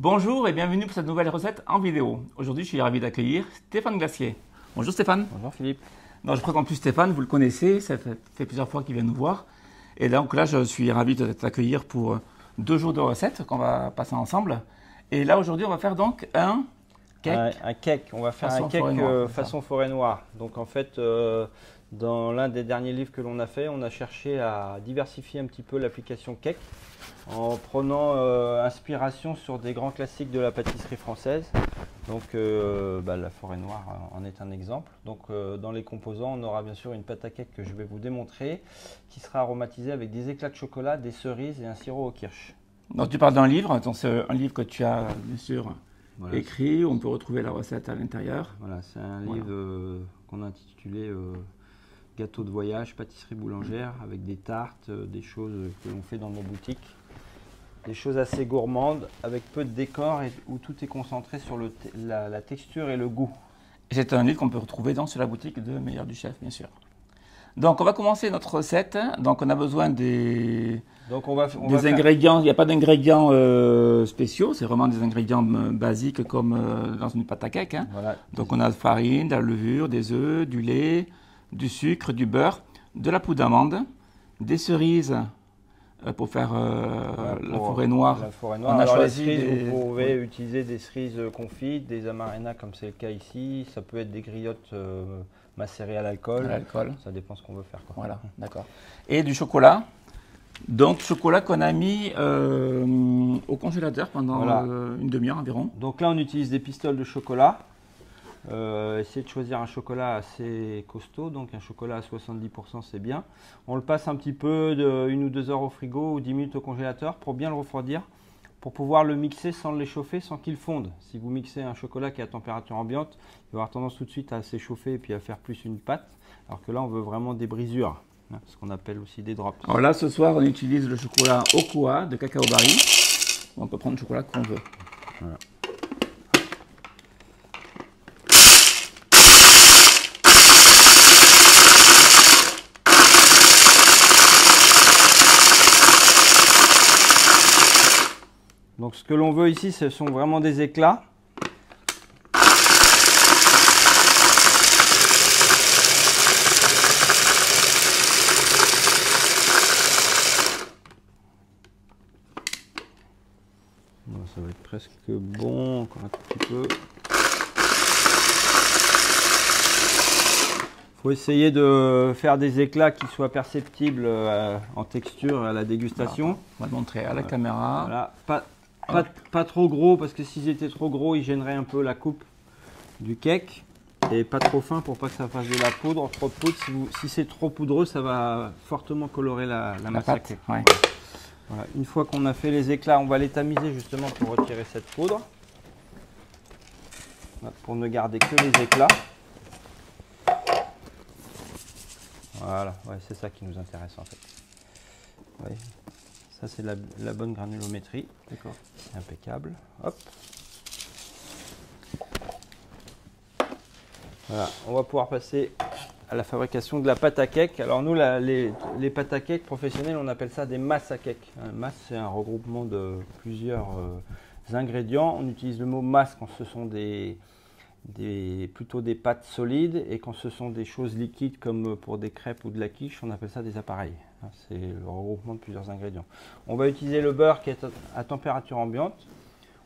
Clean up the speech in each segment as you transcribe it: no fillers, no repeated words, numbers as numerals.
Bonjour et bienvenue pour cette nouvelle recette en vidéo. Aujourd'hui, je suis ravi d'accueillir Stéphane Glacier. Bonjour Stéphane. Bonjour Philippe. Non, je présente plus Stéphane, vous le connaissez, ça fait plusieurs fois qu'il vient nous voir. Et donc là, je suis ravi de t'accueillir pour 2 jours de recettes qu'on va passer ensemble. Et là, aujourd'hui, on va faire donc un cake. Un cake, on va faire un cake façon forêt noire. Donc en fait, dans l'un des derniers livres que l'on a fait, on a cherché à diversifier un petit peu l'application cake en prenant inspiration sur des grands classiques de la pâtisserie française. Donc la forêt noire en est un exemple. Donc dans les composants, on aura bien sûr une pâte à cake que je vais vous démontrer, qui sera aromatisée avec des éclats de chocolat, des cerises et un sirop au kirsch. Donc tu parles d'un livre, c'est un livre que tu as bien sûr écrit, on peut retrouver la recette à l'intérieur. Voilà, c'est un livre qu'on a intitulé Gâteau de voyage, pâtisserie boulangère, avec des tartes, des choses que l'on fait dans nos boutiques. Des choses assez gourmandes, avec peu de décor et où tout est concentré sur la texture et le goût. C'est un livre qu'on peut retrouver sur la boutique de Meilleur du Chef, bien sûr. Donc on va commencer notre recette. Donc on a besoin des ingrédients. Il n'y a pas d'ingrédients spéciaux, c'est vraiment des ingrédients basiques comme dans une pâte à cake. Hein. Voilà. Donc on a de la farine, de la levure, des œufs, du lait, du sucre, du beurre, de la poudre d'amande, des cerises pour faire la forêt noire. La forêt noire. On a choisi vous pouvez utiliser des cerises confites, des amarena comme c'est le cas ici. Ça peut être des griottes macérées à l'alcool. Ça dépend ce qu'on veut faire. Voilà, d'accord. Et du chocolat. Donc chocolat qu'on a mis au congélateur pendant une demi-heure environ. Donc là on utilise des pistoles de chocolat. Essayez de choisir un chocolat assez costaud, donc un chocolat à 70% c'est bien. On le passe un petit peu de 1 ou 2 heures au frigo ou 10 minutes au congélateur pour bien le refroidir, pour pouvoir le mixer sans l'échauffer, sans qu'il fonde. Si vous mixez un chocolat qui est à température ambiante, il va avoir tendance tout de suite à s'échauffer et puis à faire plus une pâte, alors que là on veut vraiment des brisures, hein, ce qu'on appelle aussi des drops. Alors là ce soir on utilise le chocolat Okoa de Cacao Barry. On peut prendre le chocolat qu'on veut. Voilà. Donc ce que l'on veut ici, ce sont vraiment des éclats. Bon, ça va être presque bon, encore un tout petit peu. Il faut essayer de faire des éclats qui soient perceptibles en texture à la dégustation. On va le montrer à la caméra. Voilà. Pas trop gros, parce que s'ils étaient trop gros, ils gêneraient un peu la coupe du cake. Et pas trop fin pour pas que ça fasse de la poudre. Trop de poudre, si c'est trop poudreux, ça va fortement colorer la masse à cake. Ouais. Voilà. Une fois qu'on a fait les éclats, on va les tamiser justement pour retirer cette poudre. Pour ne garder que les éclats. Voilà, c'est ça qui nous intéresse en fait. Ouais. Ça c'est la bonne granulométrie. D'accord. C'est impeccable. Hop. Voilà, on va pouvoir passer à la fabrication de la pâte à cake. Alors nous, les pâtes à cake professionnelles, on appelle ça des masses à cake. Un masse, c'est un regroupement de plusieurs ingrédients. On utilise le mot masse quand ce sont plutôt des pâtes solides, et quand ce sont des choses liquides comme pour des crêpes ou de la quiche, on appelle ça des appareils. C'est le regroupement de plusieurs ingrédients. On va utiliser le beurre qui est à température ambiante.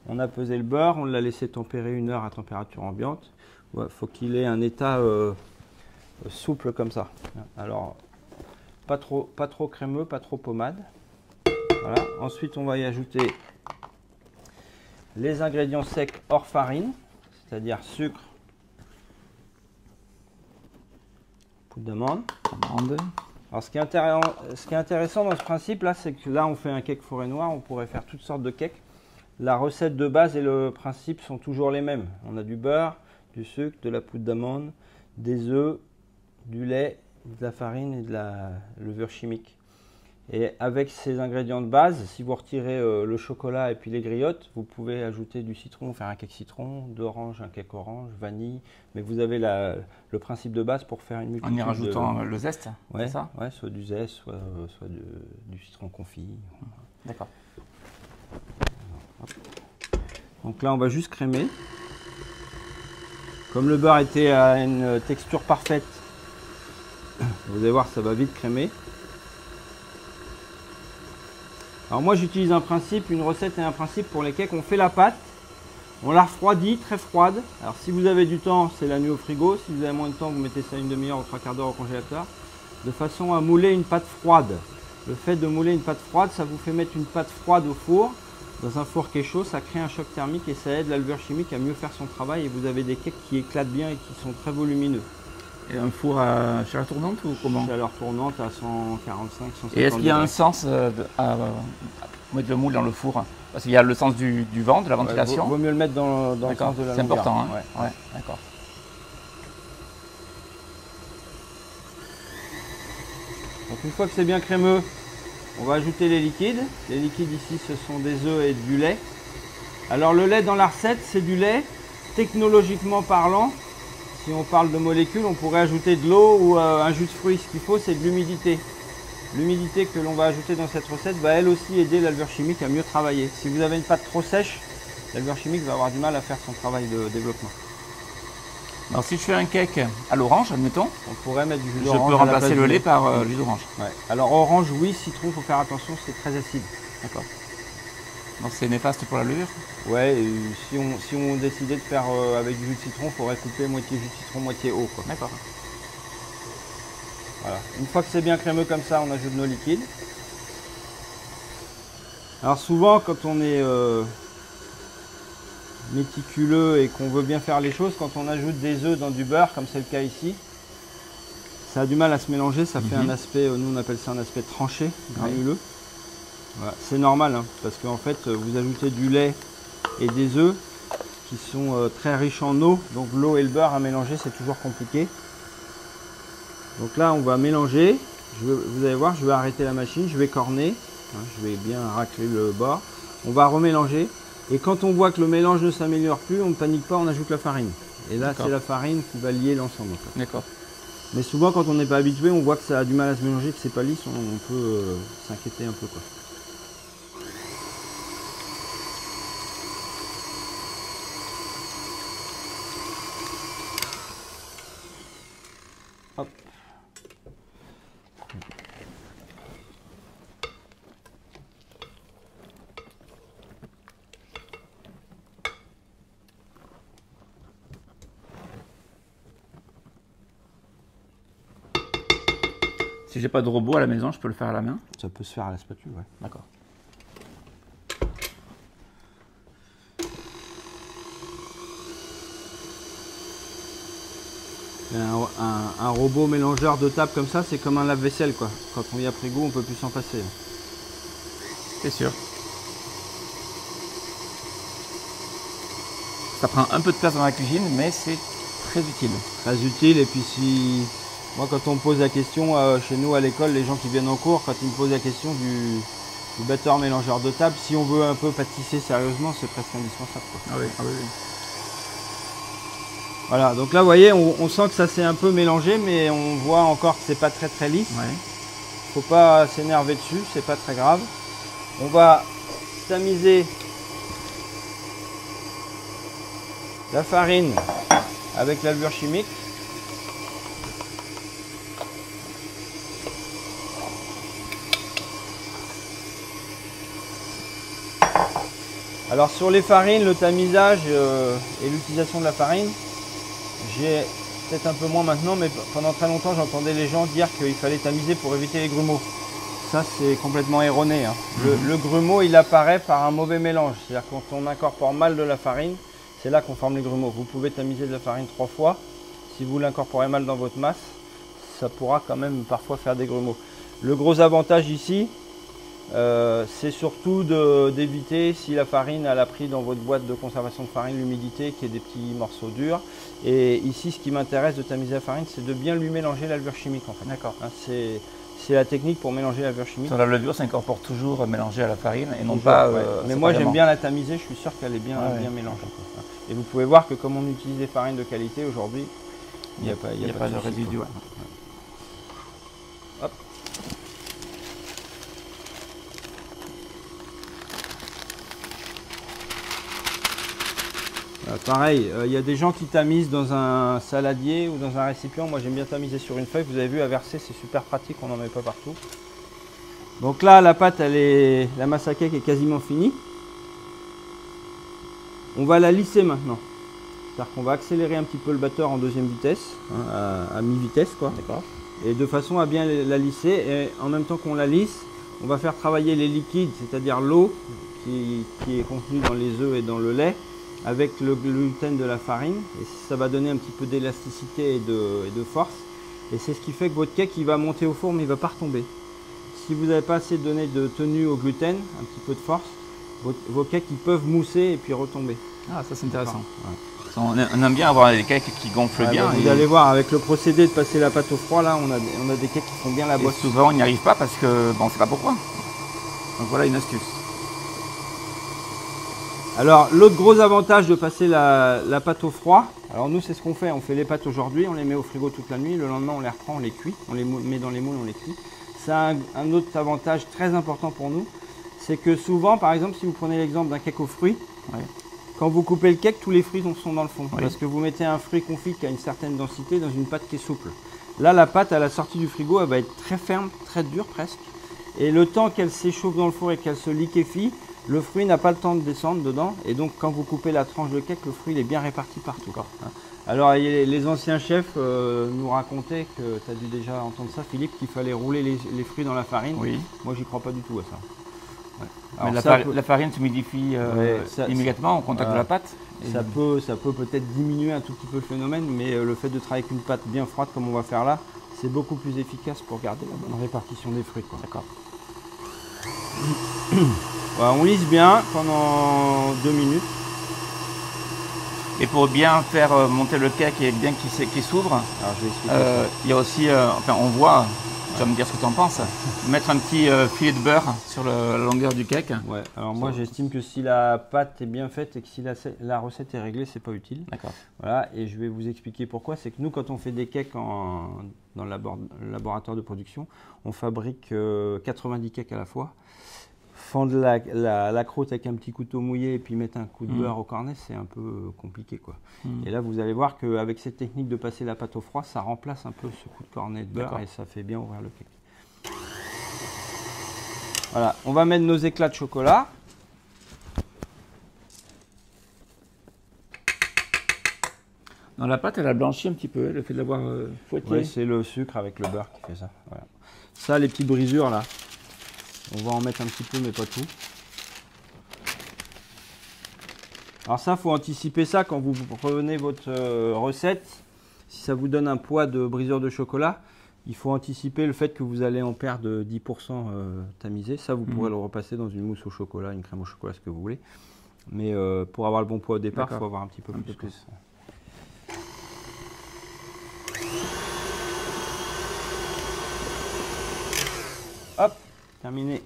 On a pesé le beurre, on l'a laissé tempérer 1 heure à température ambiante. Il faut qu'il ait un état souple comme ça. Alors, pas trop crémeux, pas trop pommade. Voilà. Ensuite, on va y ajouter les ingrédients secs hors farine, c'est-à-dire sucre, poudre d'amande. Alors ce qui est intéressant dans ce principe là, c'est que là on fait un cake forêt noire, on pourrait faire toutes sortes de cakes. La recette de base et le principe sont toujours les mêmes. On a du beurre, du sucre, de la poudre d'amande, des œufs, du lait, de la farine et de la levure chimique. Et avec ces ingrédients de base, si vous retirez le chocolat et puis les griottes, vous pouvez ajouter du citron, faire un cake citron, d'orange, un cake orange, vanille. Mais vous avez le principe de base pour faire une multitude. En y rajoutant le zeste, c'est ça ? Ouais, soit du zeste, soit du citron confit. D'accord. Donc là, on va juste crémer. Comme le beurre était à une texture parfaite, vous allez voir, ça va vite crémer. Alors moi, j'utilise un principe, une recette et un principe pour les cakes. On fait la pâte, on la refroidit très froide. Alors si vous avez du temps, c'est la nuit au frigo. Si vous avez moins de temps, vous mettez ça une demi-heure ou 3/4 d'heure au congélateur. De façon à mouler une pâte froide. Le fait de mouler une pâte froide, ça vous fait mettre une pâte froide au four. Dans un four qui est chaud, ça crée un choc thermique et ça aide la levure chimique à mieux faire son travail. Et vous avez des cakes qui éclatent bien et qui sont très volumineux. Et un four à chaleur tournante ou comment? Chaleur tournante à 145, 150. Et est-ce qu'il y a un sens à mettre le moule dans le four? Parce qu'il y a le sens du vent, de la ventilation. Vaut mieux le mettre dans le sens de la longueur. C'est important, hein? Ouais, d'accord. Donc une fois que c'est bien crémeux, on va ajouter les liquides. Les liquides ici, ce sont des œufs et du lait. Alors le lait dans la recette, c'est du lait. Technologiquement parlant, si on parle de molécules, on pourrait ajouter de l'eau ou un jus de fruits. Ce qu'il faut, c'est de l'humidité. L'humidité que l'on va ajouter dans cette recette va elle aussi aider la levure chimique à mieux travailler. Si vous avez une pâte trop sèche, la levure chimique va avoir du mal à faire son travail de développement. Alors si je fais un cake à l'orange, admettons, on pourrait mettre du jus d'orange. Je peux remplacer le lait par jus d'orange. Ouais. Alors orange, oui, citron, il faut faire attention, c'est très acide. D'accord. Donc c'est néfaste pour la levure? Ouais, si on décidait de faire avec du jus de citron, il faudrait couper moitié jus de citron, moitié eau. D'accord. Voilà. Une fois que c'est bien crémeux comme ça, on ajoute nos liquides. Alors souvent, quand on est méticuleux et qu'on veut bien faire les choses, quand on ajoute des œufs dans du beurre, comme c'est le cas ici, ça a du mal à se mélanger, ça fait un aspect, nous on appelle ça un aspect tranché, granuleux. Voilà. C'est normal, hein, parce qu'en fait, vous ajoutez du lait et des œufs qui sont très riches en eau, donc l'eau et le beurre à mélanger, c'est toujours compliqué. Donc là, on va mélanger. Vous allez voir, je vais arrêter la machine, je vais corner. Je vais bien racler le bas. On va remélanger. Et quand on voit que le mélange ne s'améliore plus, on ne panique pas, on ajoute la farine. Et là, c'est la farine qui va lier l'ensemble. D'accord. Mais souvent, quand on n'est pas habitué, on voit que ça a du mal à se mélanger, que c'est pas lisse, on peut s'inquiéter un peu, quoi. Hop. Si j'ai pas de robot à la maison, je peux le faire à la main? Ça peut se faire à la spatule, ouais. D'accord. Un robot mélangeur de table comme ça, c'est comme un lave-vaisselle, quoi. Quand on y a pris goût, on peut plus s'en passer. C'est sûr. Ça prend un peu de place dans la cuisine, mais c'est très utile. Très utile, et puis si... Moi, quand on me pose la question, chez nous à l'école, les gens qui viennent en cours, quand ils me posent la question du batteur mélangeur de table, si on veut un peu pâtisser sérieusement, c'est presque indispensable, quoi. Ah oui, ah oui, oui. Voilà, donc là, vous voyez, on sent que ça s'est un peu mélangé, mais on voit encore que c'est pas très lisse. Ouais. Faut pas s'énerver dessus, c'est pas très grave. On va tamiser la farine avec la levure chimique. Alors sur les farines, le tamisage et l'utilisation de la farine, j'ai peut-être un peu moins maintenant, mais pendant très longtemps j'entendais les gens dire qu'il fallait tamiser pour éviter les grumeaux. Ça c'est complètement erroné, hein. Le grumeau il apparaît par un mauvais mélange, c'est-à-dire quand on incorpore mal de la farine, c'est là qu'on forme les grumeaux. Vous pouvez tamiser de la farine 3 fois, si vous l'incorporez mal dans votre masse, ça pourra quand même parfois faire des grumeaux. Le gros avantage ici, c'est surtout d'éviter, si la farine elle a pris dans votre boîte de conservation de farine, l'humidité, qui est des petits morceaux durs. Et ici, ce qui m'intéresse de tamiser la farine, c'est de bien lui mélanger la levure chimique, en fait. D'accord. Hein, c'est la technique pour mélanger la levure chimique. Sur la levure s'incorpore toujours mélangée à la farine et non pas. Ouais. Mais moi, j'aime bien la tamiser, je suis sûr qu'elle est bien mélangée. Et vous pouvez voir que comme on utilise des farines de qualité aujourd'hui, il n'y a pas de résidu. Ouais. Hop. Pareil, il y a des gens qui tamisent dans un saladier ou dans un récipient. Moi j'aime bien tamiser sur une feuille. Vous avez vu, à verser c'est super pratique, on n'en met pas partout. Donc là la pâte, la masse à cake est quasiment finie. On va la lisser maintenant. C'est-à-dire qu'on va accélérer un petit peu le batteur en deuxième vitesse, hein, à mi-vitesse quoi. D'accord. Et de façon à bien la lisser. Et en même temps qu'on la lisse, on va faire travailler les liquides, c'est-à-dire l'eau qui est contenue dans les œufs et dans le lait, avec le gluten de la farine. Et ça va donner un petit peu d'élasticité et de force. Et c'est ce qui fait que votre cake il va monter au four mais il ne va pas retomber. Si vous n'avez pas assez donné de tenue au gluten, un petit peu de force, vos cakes ils peuvent mousser et puis retomber. Ah, ça c'est intéressant. Ouais. On aime bien avoir des cakes qui gonflent bien. Vous allez voir, avec le procédé de passer la pâte au froid, là, on a des cakes qui font bien la bosse. Souvent, on n'y arrive pas parce que, bon, on ne sait pas pourquoi. Donc voilà une astuce. Alors, l'autre gros avantage de passer la pâte au froid, alors nous, c'est ce qu'on fait. On fait les pâtes aujourd'hui, on les met au frigo toute la nuit. Le lendemain, on les reprend, on les cuit. On les met dans les moules, on les cuit. Ça a un autre avantage très important pour nous. C'est que souvent, par exemple, si vous prenez l'exemple d'un cake aux fruits, ouais. Quand vous coupez le cake, tous les fruits sont dans le fond. Oui. Parce que vous mettez un fruit confit qui a une certaine densité dans une pâte qui est souple. Là, la pâte à la sortie du frigo, elle va être très ferme, très dure presque. Et le temps qu'elle s'échauffe dans le four et qu'elle se liquéfie, le fruit n'a pas le temps de descendre dedans. Et donc, quand vous coupez la tranche de cake, le fruit il est bien réparti partout. Alors, les anciens chefs nous racontaient, que tu as dû déjà entendre ça, Philippe, qu'il fallait rouler les fruits dans la farine. Oui. Moi, j'y crois pas du tout à ça. Mais la farine s'humidifie immédiatement au contact de la pâte. Ça peut peut-être diminuer un tout petit peu le phénomène, mais le fait de travailler avec une pâte bien froide comme on va faire là, c'est beaucoup plus efficace pour garder la bonne répartition des fruits. D'accord. Voilà, on lisse bien pendant 2 minutes. Et pour bien faire monter le cake et bien qu'il s'ouvre, il y a aussi, enfin on voit, tu vas me dire ce que tu en penses, mettre un petit filet de beurre sur la longueur du cake. Ouais, alors moi j'estime que si la pâte est bien faite et que si la recette est réglée, c'est pas utile. D'accord. Voilà, et je vais vous expliquer pourquoi. C'est que nous, quand on fait des cakes dans le laboratoire de production, on fabrique 90 cakes à la fois. Fendre la croûte avec un petit couteau mouillé et puis mettre un coup de beurre au cornet, c'est un peu compliqué quoi. Et là vous allez voir qu'avec cette technique de passer la pâte au froid, ça remplace un peu ce coup de cornet de beurre et ça fait bien ouvrir le cake. Voilà, on va mettre nos éclats de chocolat. Dans la pâte, elle a blanchi un petit peu, le fait de l'avoir fouetté. Oui, c'est le sucre avec le beurre qui fait ça. Voilà. Ça, les petites brisures là. On va en mettre un petit peu, mais pas tout. Alors ça, il faut anticiper ça quand vous prenez votre recette. Si ça vous donne un poids de brisure de chocolat, il faut anticiper le fait que vous allez en perdre 10% tamisé. Ça, vous pourrez le repasser dans une mousse au chocolat, une crème au chocolat, ce que vous voulez. Mais pour avoir le bon poids au départ, il faut avoir un petit peu plus. Hop, terminé.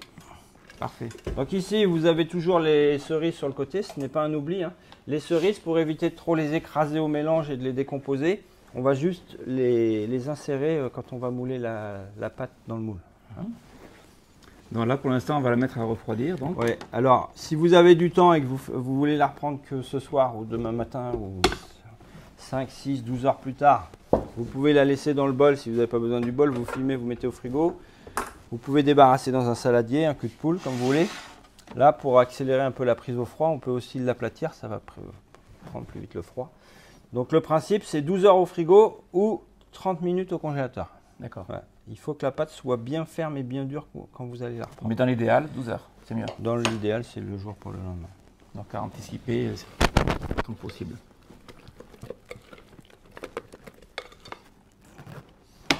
Parfait. Donc ici, vous avez toujours les cerises sur le côté, ce n'est pas un oubli. Hein. Les cerises, pour éviter de trop les écraser au mélange et de les décomposer, on va juste les insérer quand on va mouler la pâte dans le moule. Hein. Donc là, pour l'instant, on va la mettre à refroidir. Donc. Ouais. Alors, si vous avez du temps et que vous voulez la reprendre que ce soir ou demain matin ou 5, 6, 12 heures plus tard, vous pouvez la laisser dans le bol. Si vous n'avez pas besoin du bol, vous filmez, vous mettez au frigo. Vous pouvez débarrasser dans un saladier, un cul de poule, comme vous voulez. Là, pour accélérer un peu la prise au froid, on peut aussi l'aplatir, ça va prendre plus vite le froid. Donc le principe, c'est 12 heures au frigo ou 30 minutes au congélateur. D'accord. Ouais. Il faut que la pâte soit bien ferme et bien dure quand vous allez la reprendre. Mais dans l'idéal, 12 heures, c'est mieux. Dans l'idéal, c'est le jour pour le lendemain. Donc à anticiper comme possible.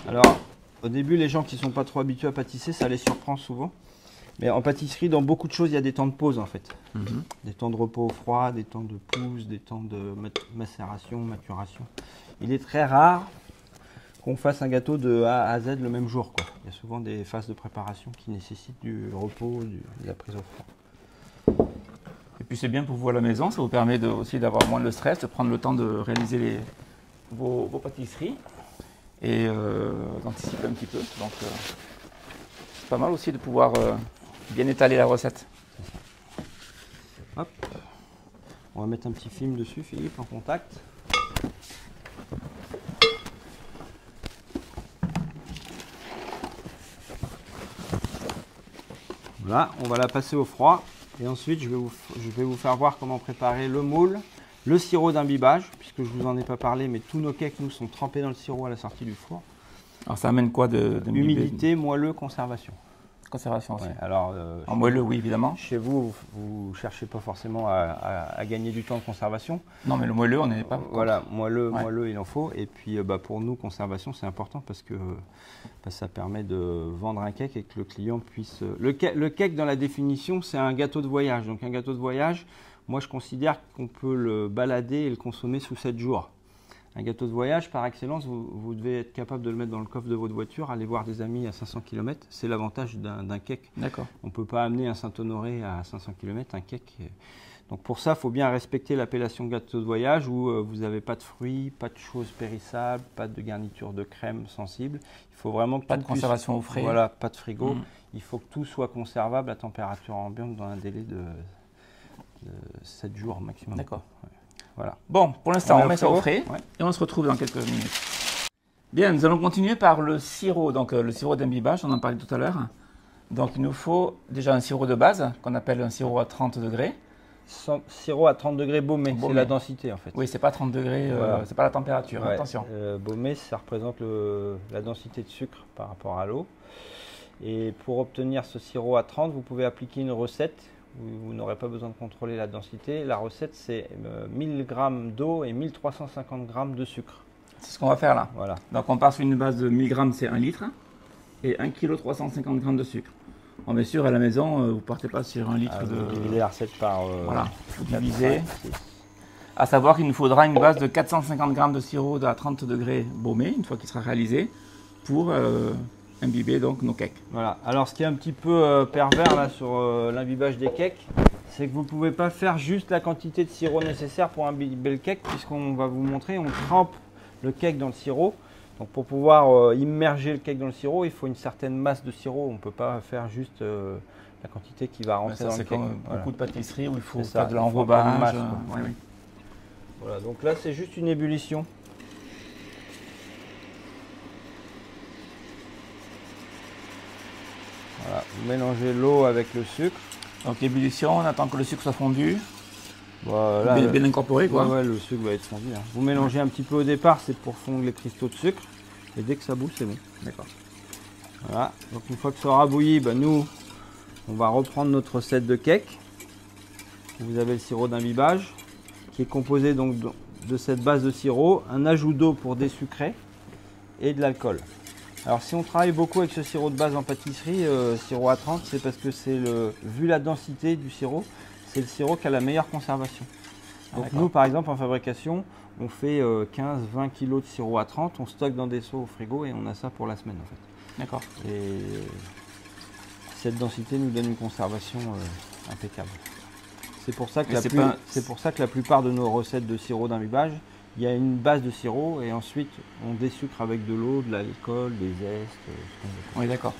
Alors, au début, les gens qui ne sont pas trop habitués à pâtisser, ça les surprend souvent. Mais en pâtisserie, dans beaucoup de choses, il y a des temps de pause en fait. Des temps de repos au froid, des temps de pousse, des temps de macération, maturation. Il est très rare qu'on fasse un gâteau de A à Z le même jour, quoi. Il y a souvent des phases de préparation qui nécessitent du repos, de la prise au froid. Et puis c'est bien pour vous à la maison, ça vous permet aussi d'avoir moins de stress, de prendre le temps de réaliser vos pâtisseries et d'anticiper un petit peu. Donc c'est pas mal aussi de pouvoir bien étaler la recette. Hop. On va mettre un petit film dessus, Philippe, en contact. Voilà, on va la passer au froid. Et ensuite, je vais vous faire voir comment préparer le moule, le sirop d'imbibage, puisque je ne vous en ai pas parlé, mais tous nos cakes, nous, sont trempés dans le sirop à la sortie du four. Alors ça amène quoi de humidité, moelleux, conservation. Conservation aussi. Ouais, alors, en moelleux, oui, évidemment. Chez vous, vous ne cherchez pas forcément à gagner du temps de conservation. Non, mais le moelleux, on n'est pas. Voilà, moelleux, il en faut. Et puis, pour nous, conservation, c'est important parce que ça permet de vendre un cake et que le client puisse. Le cake, dans la définition, c'est un gâteau de voyage. Donc, un gâteau de voyage, moi, je considère qu'on peut le balader et le consommer sous 7 jours. Un gâteau de voyage, par excellence, vous devez être capable de le mettre dans le coffre de votre voiture, aller voir des amis à 500 km. C'est l'avantage d'un cake. D'accord. On ne peut pas amener un Saint-Honoré à 500 km, un cake. Donc pour ça, il faut bien respecter l'appellation gâteau de voyage où vous n'avez pas de fruits, pas de choses périssables, pas de garniture de crème sensible. Il faut vraiment que pas de conservation au frais. Voilà, pas de frigo. Il faut que tout soit conservable à température ambiante dans un délai de 7 jours maximum. D'accord. Ouais. Voilà. Bon, pour l'instant, on met ça au frais et on se retrouve dans quelques minutes. Bien, nous allons continuer par le sirop. Donc, le sirop d'imbibage, on en parlait tout à l'heure. Donc, il nous faut déjà un sirop de base qu'on appelle un sirop à 30 degrés. Sirop à 30 degrés baumé, c'est la densité en fait. Oui, c'est pas 30 degrés, voilà. C'est pas la température, ouais, attention. Baumé, ça représente la densité de sucre par rapport à l'eau. Et pour obtenir ce sirop à 30, vous pouvez appliquer une recette. Vous n'aurez pas besoin de contrôler la densité. La recette, c'est 1000 g d'eau et 1350 g de sucre. C'est ce qu'on va faire là. Voilà. Donc on part sur une base de 1000 g, c'est 1 litre, et 1 kg 350 g de sucre. Bon, bien sûr, à la maison, vous ne partez pas sur 1 litre de... Vous divisez la recette par... voilà, vous divisez. À savoir qu'il nous faudra une base de 450 g de sirop à 30 degrés baumé, une fois qu'il sera réalisé, pour... imbiber donc nos cakes. Voilà. Alors ce qui est un petit peu pervers là sur l'imbibage des cakes, c'est que vous ne pouvez pas faire juste la quantité de sirop nécessaire pour imbiber le cake, puisqu'on va vous montrer, on trempe le cake dans le sirop. Donc pour pouvoir immerger le cake dans le sirop, il faut une certaine masse de sirop. On ne peut pas faire juste la quantité qui va rentrer dans le cake. C'est comme beaucoup de pâtisseries où il faut faire de l'enrobage. Voilà, donc là c'est juste une ébullition. Voilà, vous mélangez l'eau avec le sucre. Donc ébullition, on attend que le sucre soit fondu. Voilà, bien incorporé quoi. Ouais, le sucre va être fondu. Hein. Vous mélangez un petit peu au départ, c'est pour fondre les cristaux de sucre. Et dès que ça bout, c'est bon. D'accord. Voilà, donc une fois que ça aura bouilli, nous, on va reprendre notre recette de cake. Vous avez le sirop d'imbibage qui est composé donc de cette base de sirop, un ajout d'eau pour désucrer et de l'alcool. Alors si on travaille beaucoup avec ce sirop de base en pâtisserie, sirop à 30, c'est parce que vu la densité du sirop, c'est le sirop qui a la meilleure conservation. Donc nous par exemple en fabrication, on fait 15-20 kg de sirop à 30, on stocke dans des seaux au frigo et on a ça pour la semaine en fait. D'accord. Et cette densité nous donne une conservation impeccable. C'est pour ça que la plupart de nos recettes de sirop d'imbibage, il y a une base de sirop et ensuite on désucre avec de l'eau, de l'alcool, des zestes. Oui, d'accord.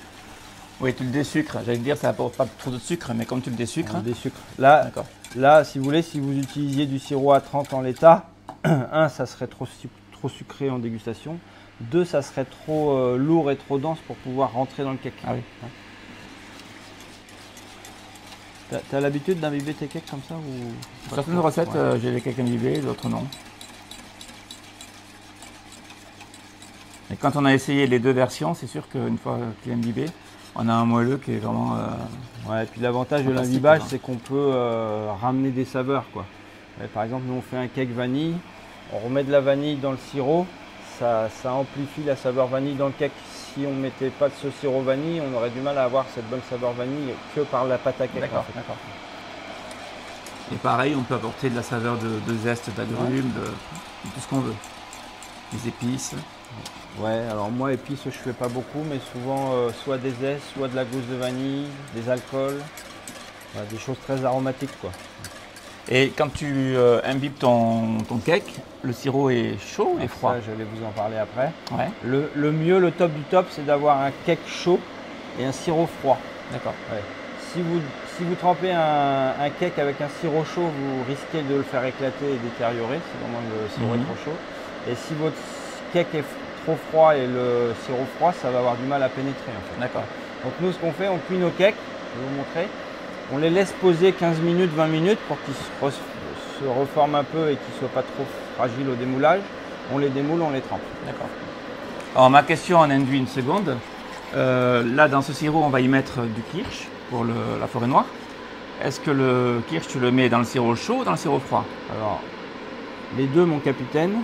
Oui, tu le désucres. J'allais te dire, ça n'apporte pas trop de sucre, mais comme tu le désucres. On désucre. Là, si vous voulez, si vous utilisiez du sirop à 30 en l'état, 1, ça serait trop sucré en dégustation. 2, ça serait trop lourd et trop dense pour pouvoir rentrer dans le cake. Ah oui. T'as l'habitude d'imbiber tes cakes comme ça ou... Certaines recettes, j'ai les cakes imbibés, d'autres non. Et quand on a essayé les deux versions, c'est sûr qu'une fois qu'il est imbibé, on a un moelleux qui est vraiment... Ouais, et puis l'avantage de l'imbibage, c'est qu'on peut ramener des saveurs, quoi. Et par exemple, nous on fait un cake vanille, on remet de la vanille dans le sirop, ça amplifie la saveur vanille dans le cake. Si on ne mettait pas de ce sirop vanille, on aurait du mal à avoir cette bonne saveur vanille que par la pâte à cake. D'accord, d'accord. Et pareil, on peut apporter de la saveur de zeste, d'agrumes, de tout ce qu'on veut. Des épices. Ouais, alors moi épices je fais pas beaucoup, mais souvent soit des zestes, soit de la gousse de vanille, des alcools, des choses très aromatiques quoi. Et quand tu imbibes ton cake, le sirop est chaud ou est froid? Ça, je vais vous en parler après. Ouais. Le mieux, le top du top, c'est d'avoir un cake chaud et un sirop froid. D'accord. Ouais. si vous trempez un cake avec un sirop chaud, vous risquez de le faire éclater et détériorer si vraiment le sirop est trop chaud. Et si votre cake est trop froid et le sirop froid, ça va avoir du mal à pénétrer en fait. D'accord. Donc nous, ce qu'on fait, on cuit nos cakes, je vais vous montrer. On les laisse poser 15 minutes, 20 minutes pour qu'ils se reforment un peu et qu'ils ne soient pas trop fragiles au démoulage. On les démoule, on les trempe. D'accord. Alors ma question en induit une seconde. Là, dans ce sirop, on va y mettre du kirsch pour la forêt noire. Est-ce que le kirsch, tu le mets dans le sirop chaud ou dans le sirop froid? Alors, les deux, mon capitaine.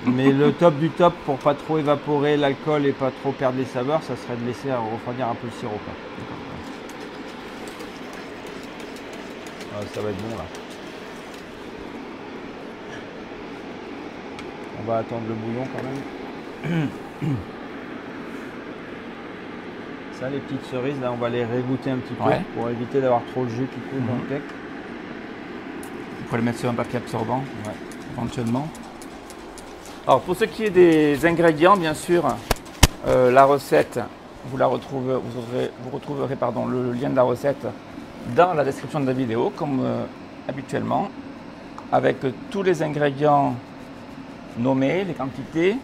Mais le top du top, pour pas trop évaporer l'alcool et pas trop perdre les saveurs, ça serait de laisser refroidir un peu le sirop. Ça va être bon là. On va attendre le bouillon quand même. Ça, les petites cerises, là, on va les régoûter un petit peu pour éviter d'avoir trop de jus qui coule dans le cake. On pourrait le mettre sur un papier absorbant, éventuellement. Alors, pour ce qui est des ingrédients, bien sûr, la recette, vous retrouverez le lien de la recette dans la description de la vidéo, comme habituellement, avec tous les ingrédients nommés, les quantités.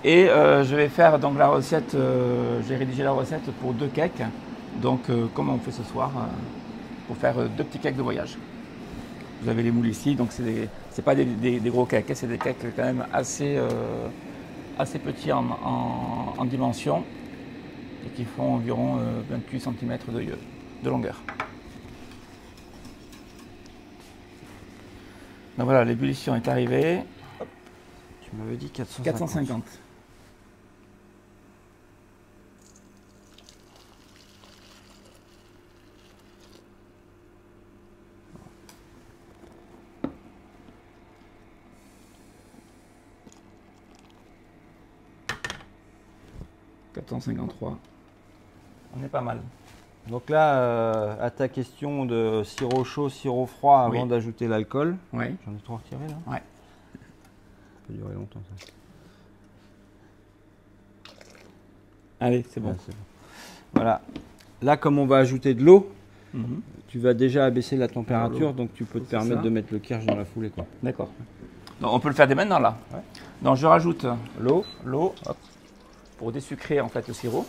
Et je vais faire donc la recette, j'ai rédigé la recette pour 2 cakes, donc comme on fait ce soir, pour faire 2 petits cakes de voyage. Vous avez les moules ici, donc c'est pas des gros cakes, c'est des cakes quand même assez petits en dimension et qui font environ 28 cm de longueur. Donc voilà, l'ébullition est arrivée. Tu m'avais dit 450. 450. On est pas mal. Donc là, à ta question de sirop chaud, sirop froid avant d'ajouter l'alcool. Oui. J'en ai trop retiré là. Ouais. Ça peut durer longtemps ça. Allez, c'est bon. Bon. Voilà. Là, comme on va ajouter de l'eau, tu vas déjà abaisser la température, donc tu peux te permettre de mettre le kirsch dans la foulée. D'accord. On peut le faire dès maintenant là. Ouais. Donc je rajoute l'eau, pour désucrer en fait le sirop.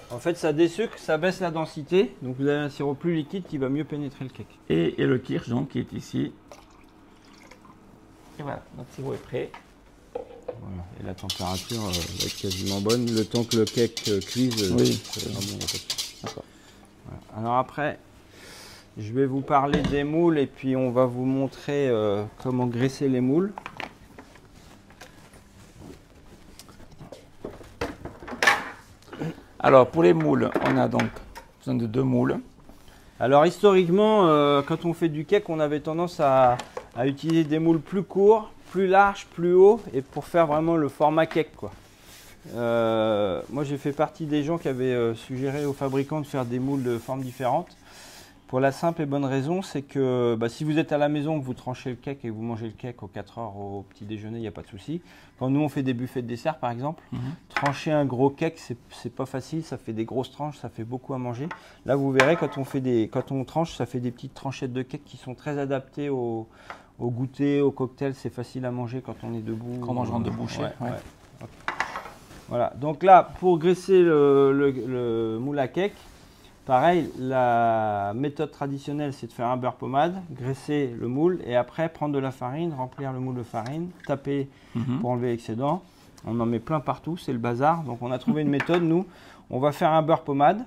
En fait, ça désucre, ça baisse la densité, donc vous avez un sirop plus liquide qui va mieux pénétrer le cake. Et le kirsch donc qui est ici. Et voilà, notre sirop est prêt. Voilà. Et la température va être quasiment bonne. Le temps que le cake cuise, c'est vraiment d'accord. Voilà. Alors après, je vais vous parler des moules et puis on va vous montrer comment graisser les moules. Alors pour les moules, on a donc besoin de 2 moules. Alors historiquement, quand on fait du cake, on avait tendance à utiliser des moules plus courts, plus larges, plus hauts, et pour faire vraiment le format cake, quoi. Moi, j'ai fait partie des gens qui avaient suggéré aux fabricants de faire des moules de formes différentes. Pour la simple et bonne raison, c'est que si vous êtes à la maison, que vous tranchez le cake et que vous mangez le cake aux 4 heures au petit déjeuner, il n'y a pas de souci. Quand nous, on fait des buffets de dessert, par exemple, trancher un gros cake, c'est pas facile, ça fait des grosses tranches, ça fait beaucoup à manger. Là, vous verrez, quand on tranche, ça fait des petites tranchettes de cake qui sont très adaptées au goûter, au cocktail. C'est facile à manger quand on est debout. Quand on mange debout, Okay. Voilà, donc là, pour graisser le moule à cake, pareil, la méthode traditionnelle, c'est de faire un beurre pommade, graisser le moule et après prendre de la farine, remplir le moule de farine, taper pour enlever l'excédent. On en met plein partout, c'est le bazar. Donc on a trouvé une méthode, nous. On va faire un beurre pommade.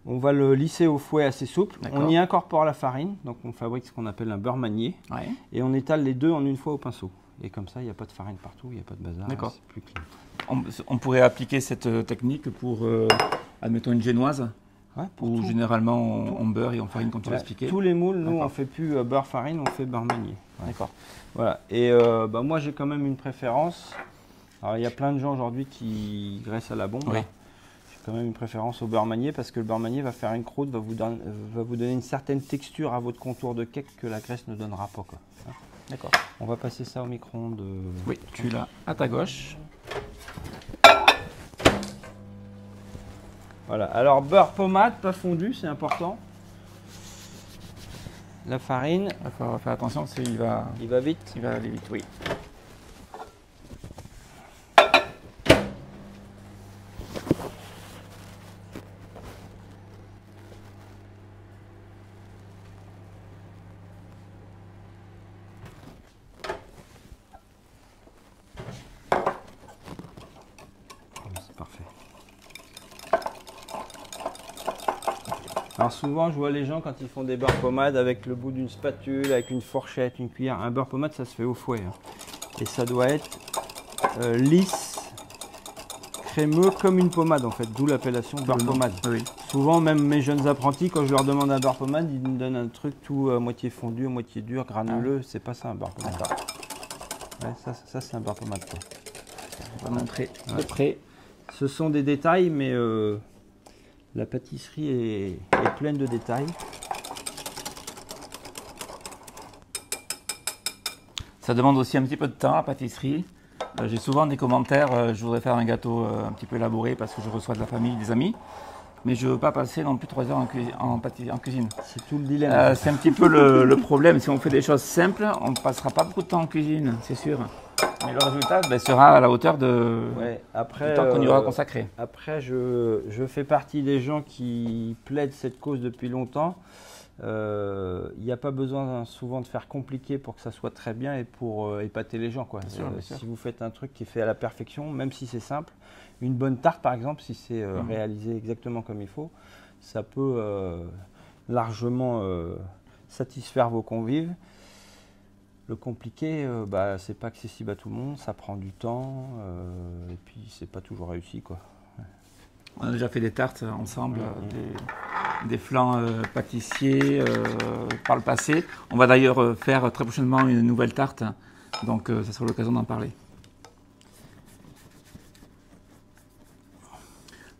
On va le lisser au fouet assez souple. On y incorpore la farine. Donc on fabrique ce qu'on appelle un beurre manié. Ouais. Et on étale les deux en une fois au pinceau. Et comme ça, il n'y a pas de farine partout, il n'y a pas de bazar. D'accord. C'est plus clean. On pourrait appliquer cette technique pour, admettons, une génoise. Ouais, ou généralement on beurre et on farine comme tu l'as expliqué. Tous les moules, nous on ne fait plus beurre farine, on fait beurre manié. Ouais. D'accord. Voilà. Et moi j'ai quand même une préférence. Alors il y a plein de gens aujourd'hui qui graissent à la bombe. Oui. J'ai quand même une préférence au beurre manié parce que le beurre manié va faire une croûte, va vous donner une certaine texture à votre contour de cake que la graisse ne donnera pas. D'accord. On va passer ça au micro-ondes. Oui, tu l'as à ta gauche. Voilà. Alors beurre pommade, pas fondu, c'est important. La farine. Il faut faire attention parce qu'il va... Il va vite. Il va aller vite, oui. C'est parfait. Alors souvent, je vois les gens quand ils font des beurres pommades avec le bout d'une spatule, avec une fourchette, une cuillère. Un beurre pommade, ça se fait au fouet. Hein. Et ça doit être lisse, crémeux comme une pommade en fait, d'où l'appellation beurre pommade. Oui. Souvent, même mes jeunes apprentis, quand je leur demande un beurre pommade, ils me donnent un truc tout à moitié fondu, à moitié dur, granuleux. C'est pas ça un beurre pommade. Ouais, ça c'est un beurre pommade. Quoi. On va montrer de près. Ce sont des détails, mais la pâtisserie est pleine de détails. Ça demande aussi un petit peu de temps, la pâtisserie. J'ai souvent des commentaires, je voudrais faire un gâteau un petit peu élaboré parce que je reçois de la famille, des amis. Mais je ne veux pas passer non plus 3 heures en cuisine. C'est tout le dilemme. C'est un petit peu le problème. Si on fait des choses simples, on ne passera pas beaucoup de temps en cuisine, c'est sûr. Mais le résultat sera à la hauteur du temps qu'on y aura consacré. Après, je fais partie des gens qui plaident cette cause depuis longtemps. Il n'y a pas besoin souvent de faire compliqué pour que ça soit très bien et pour épater les gens. Quoi. Bien sûr. Si vous faites un truc qui est fait à la perfection, même si c'est simple, une bonne tarte par exemple, si c'est réalisé exactement comme il faut, ça peut largement satisfaire vos convives. Le compliqué, c'est pas accessible à tout le monde, ça prend du temps et puis c'est pas toujours réussi. Quoi. On a déjà fait des tartes ensemble, des flancs pâtissiers par le passé. On va d'ailleurs faire très prochainement une nouvelle tarte, donc ça sera l'occasion d'en parler.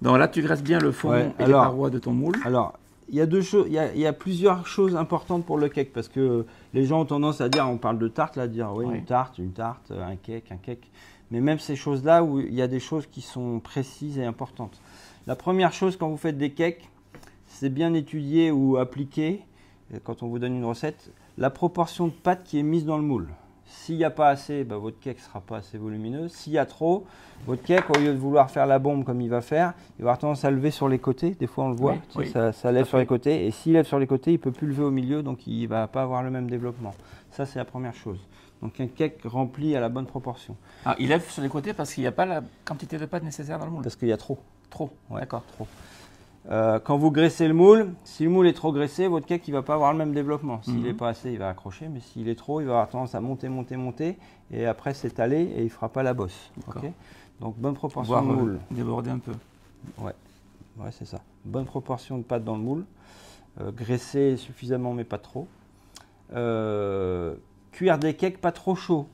Donc là, tu graisses bien le fond et les parois de ton moule. Alors, il y a deux choses, il y a plusieurs choses importantes pour le cake parce que les gens ont tendance à dire, on parle de tarte, là, à dire oui, une tarte, un cake. Mais même ces choses-là, où il y a des choses qui sont précises et importantes. La première chose, quand vous faites des cakes, c'est bien étudier ou appliquer, quand on vous donne une recette, la proportion de pâte qui est mise dans le moule. S'il n'y a pas assez, votre cake ne sera pas assez volumineux. S'il y a trop, votre cake, au lieu de vouloir faire la bombe comme il va faire, il va avoir tendance à lever sur les côtés. Des fois, on le voit, ça lève sur les côtés. Et s'il lève sur les côtés, il ne peut plus lever au milieu, donc il ne va pas avoir le même développement. Ça, c'est la première chose. Donc un cake rempli à la bonne proportion. Ah, il lève sur les côtés parce qu'il n'y a pas la quantité de pâte nécessaire dans le moule. Parce qu'il y a trop. Trop, ouais, d'accord. Trop. Quand vous graissez le moule, si le moule est trop graissé, votre cake il va pas avoir le même développement. S'il n'est pas assez, il va accrocher, mais s'il est trop, il va avoir tendance à monter, et après s'étaler et il ne fera pas la bosse. Okay, donc bonne proportion de moule. Déborder un peu. Ouais, c'est ça. Bonne proportion de pâte dans le moule. Graisser suffisamment, mais pas trop. Cuire des cakes pas trop chauds.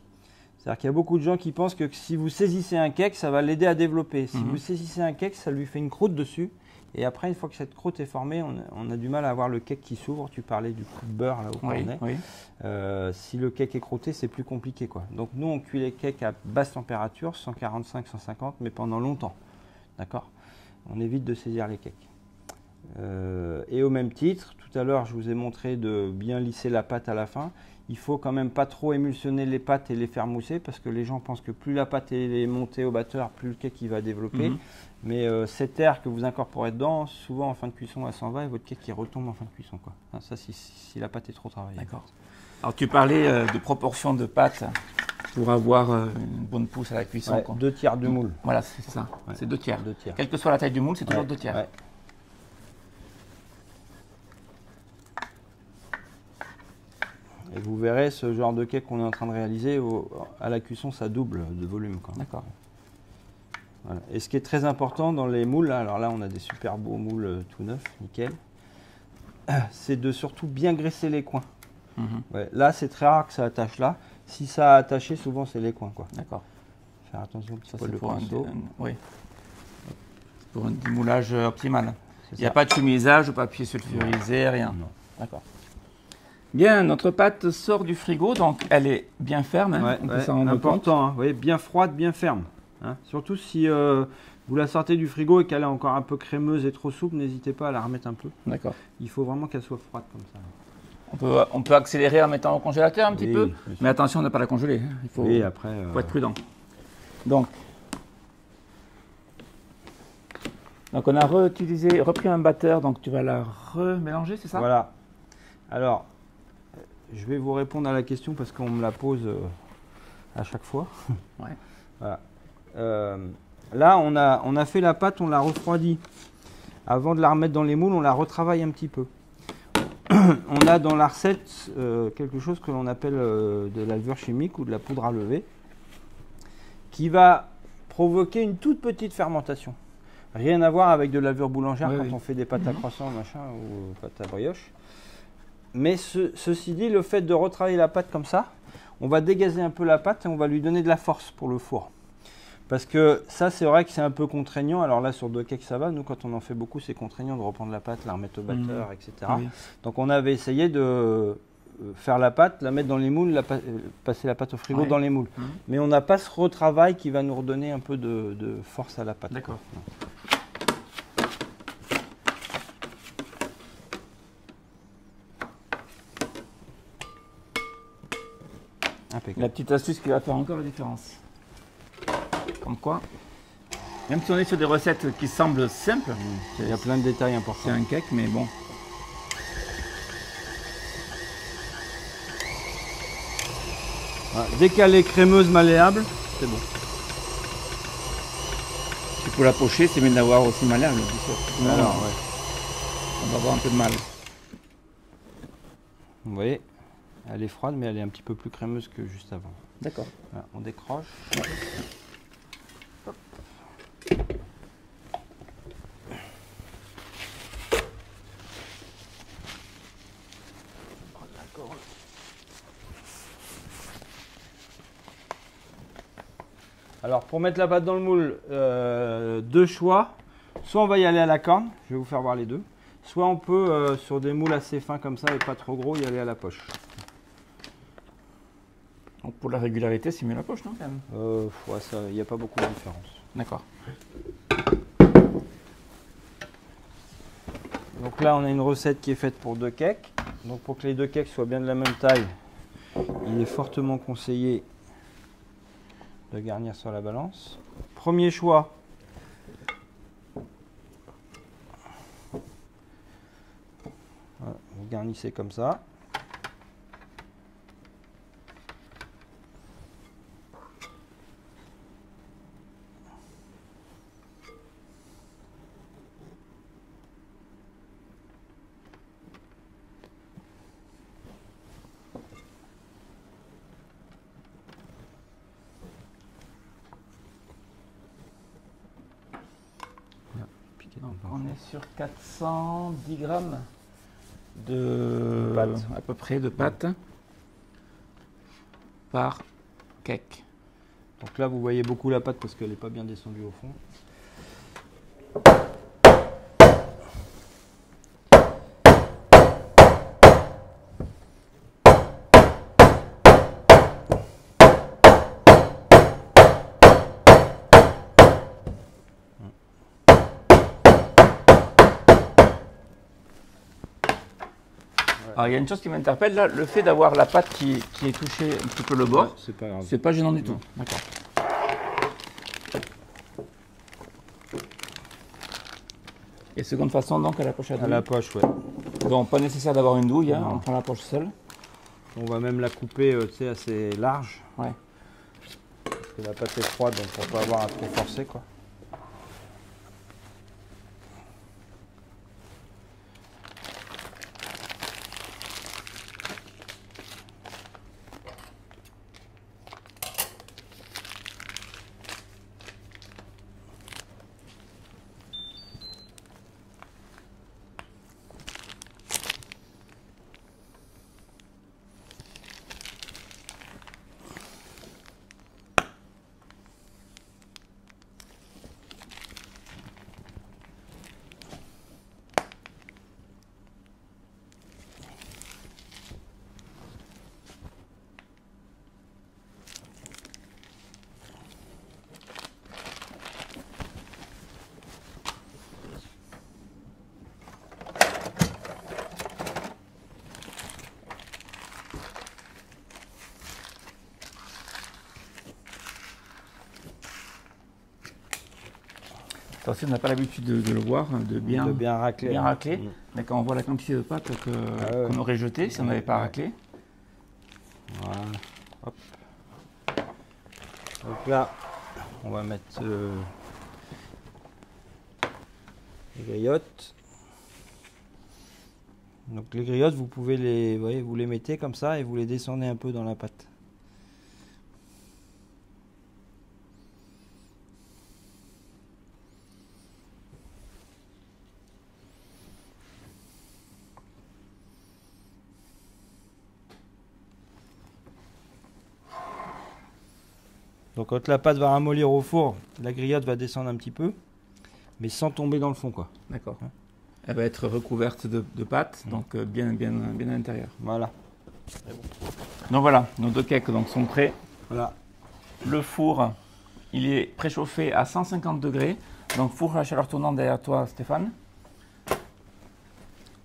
C'est-à-dire qu'il y a beaucoup de gens qui pensent que si vous saisissez un cake, ça va l'aider à développer. Si vous saisissez un cake, ça lui fait une croûte dessus. Et après, une fois que cette croûte est formée, on a du mal à avoir le cake qui s'ouvre. Tu parlais du coup de beurre là où on est. Oui. Si le cake est croûté, c'est plus compliqué, quoi. Donc nous, on cuit les cakes à basse température, 145, 150, mais pendant longtemps. D'accord ? On évite de saisir les cakes. Et au même titre, tout à l'heure, je vous ai montré de bien lisser la pâte à la fin. Il faut quand même pas trop émulsionner les pâtes et les faire mousser parce que les gens pensent que plus la pâte est montée au batteur, plus le cake il va développer. Mais cet air que vous incorporez dedans, souvent en fin de cuisson, elle s'en va et votre cake il retombe en fin de cuisson, quoi. Enfin, ça, si la pâte est trop travaillée. D'accord. Alors tu parlais de proportion de pâte pour avoir une bonne pousse à la cuisson. Ouais, 2 tiers du moule. Voilà, c'est ça. Ouais. C'est 2 tiers. 2 tiers. Quelle que soit la taille du moule, c'est toujours 2 tiers. Ouais. Et vous verrez, ce genre de cake qu'on est en train de réaliser, à la cuisson, ça double de volume. D'accord. Voilà. Et ce qui est très important dans les moules, alors là, on a des super beaux moules tout neufs, nickel, c'est de surtout bien graisser les coins. Ouais, là, c'est très rare que ça attache là. Si ça a attaché, souvent, c'est les coins, quoi. D'accord. Faire attention au petit ça, poil de pinceau. Oui. Pour un démoulage optimal. Il n'y a pas de chemisage, papier sulfurisé, rien. Non. D'accord. Bien, notre pâte sort du frigo, donc elle est bien ferme. Ouais, on peut s'en rendre important, compte. Hein, oui, bien froide, bien ferme. Hein. Surtout si Vous la sortez du frigo et qu'elle est encore un peu crémeuse et trop souple, n'hésitez pas à la remettre un peu. D'accord. Il faut vraiment qu'elle soit froide comme ça. On peut accélérer en mettant au congélateur un petit peu, mais attention de ne pas la congeler. Hein. Il faut, faut être prudent. Donc on a repris un batteur, donc tu vas la remélanger, c'est ça? Voilà. Alors, je vais vous répondre à la question parce qu'on me la pose à chaque fois. Ouais. Voilà. Là, on a fait la pâte, on l'a refroidie. Avant de la remettre dans les moules, on la retravaille un petit peu. On a dans la recette quelque chose que l'on appelle de la levure chimique ou de la poudre à lever qui va provoquer une toute petite fermentation. Rien à voir avec de la levure boulangère quand on fait des pâtes à croissant machin, ou pâtes à brioche. Mais ceci dit, le fait de retravailler la pâte comme ça, on va dégazer un peu la pâte et on va lui donner de la force pour le four. Parce que ça, c'est vrai que c'est un peu contraignant. Alors là, sur 2 cakes, ça va. Nous, quand on en fait beaucoup, c'est contraignant de reprendre la pâte, la remettre au batteur, etc. Oui. Donc, on avait essayé de faire la pâte, la mettre dans les moules, passer la pâte au frigo dans les moules. Mais on n'a pas ce retravail qui va nous redonner un peu de force à la pâte. D'accord. Impeccable. La petite astuce qui va faire encore la différence. Comme quoi, même si on est sur des recettes qui semblent simples, il y a plein de détails importants. C'est un cake, mais bon. Voilà. Dès qu'elle est crémeuse, malléable, c'est bon. Et pour la pocher, c'est mieux d'avoir aussi malléable. Alors, on va avoir un peu de mal. Vous voyez, elle est froide, mais elle est un petit peu plus crémeuse que juste avant. D'accord. Voilà, on décroche. Alors pour mettre la pâte dans le moule, 2 choix. Soit on va y aller à la corne, je vais vous faire voir les deux. Soit on peut, sur des moules assez fins comme ça et pas trop gros, y aller à la poche. Donc pour la régularité, c'est mieux la poche, non quand même il n'y a pas beaucoup de différence. D'accord. Donc là, on a une recette qui est faite pour 2 cakes. Donc pour que les 2 cakes soient bien de la même taille, il est fortement conseillé de garnir sur la balance. Premier choix. Voilà, vous garnissez comme ça. Donc on est sur 410 grammes de pâte, à peu près de pâte par cake. Donc là vous voyez beaucoup la pâte parce qu'elle n'est pas bien descendue au fond. Alors il y a une chose qui m'interpelle là, le fait d'avoir la pâte qui est touchée un petit peu le bord, c'est pas grave. C'est pas gênant du tout. D'accord. Et seconde façon donc à la poche à douille. À la poche, ouais. Donc pas nécessaire d'avoir une douille, hein, on prend la poche seule. On va même la couper assez large. Ouais. Parce que la pâte est froide, donc pour pas avoir à trop forcer quoi. Ça aussi, on n'a pas l'habitude de le voir, de bien racler. Bien racler. Mais quand on voit la quantité de pâte qu'on aurait jetée si on n'avait pas raclé. Voilà. Hop. Donc là, on va mettre les griottes. Donc les griottes, vous pouvez les, voyez, vous les mettez comme ça et vous les descendez un peu dans la pâte. Donc quand la pâte va ramollir au four, la griotte va descendre un petit peu, mais sans tomber dans le fond, quoi. D'accord. Elle va être recouverte de pâte, donc bien à l'intérieur. Voilà. Donc voilà, nos 2 cakes donc, sont prêts. Voilà. Le four, il est préchauffé à 150 degrés. Donc four à chaleur tournante derrière toi, Stéphane.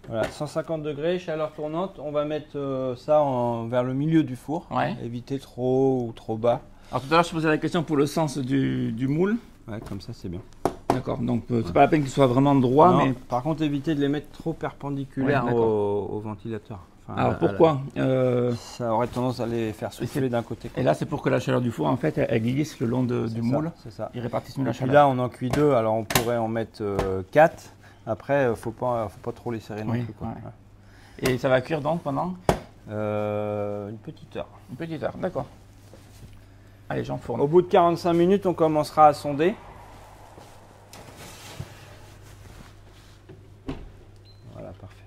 Voilà, 150 degrés, chaleur tournante. On va mettre ça vers le milieu du four. Ouais. Éviter trop haut ou trop bas. Alors tout à l'heure, je posais la question pour le sens du moule. Ouais, comme ça, c'est bien. D'accord, donc c'est pas la peine qu'il soit vraiment droit, non, mais... Par contre, éviter de les mettre trop perpendiculaires au ventilateur. Enfin, alors pourquoi ça aurait tendance à les faire souffler d'un côté. Et là, c'est pour que la chaleur du four, en fait, elle glisse le long du moule. C'est ça. Ils répartissent mieux la chaleur. Puis là, on en cuit 2, alors on pourrait en mettre 4. Après, faut pas trop les serrer non plus. Quoi. Ouais. Et ça va cuire donc pendant une petite heure. Une petite heure, d'accord. Allez, j'enfourne. Au bout de 45 minutes, on commencera à sonder. Voilà, parfait.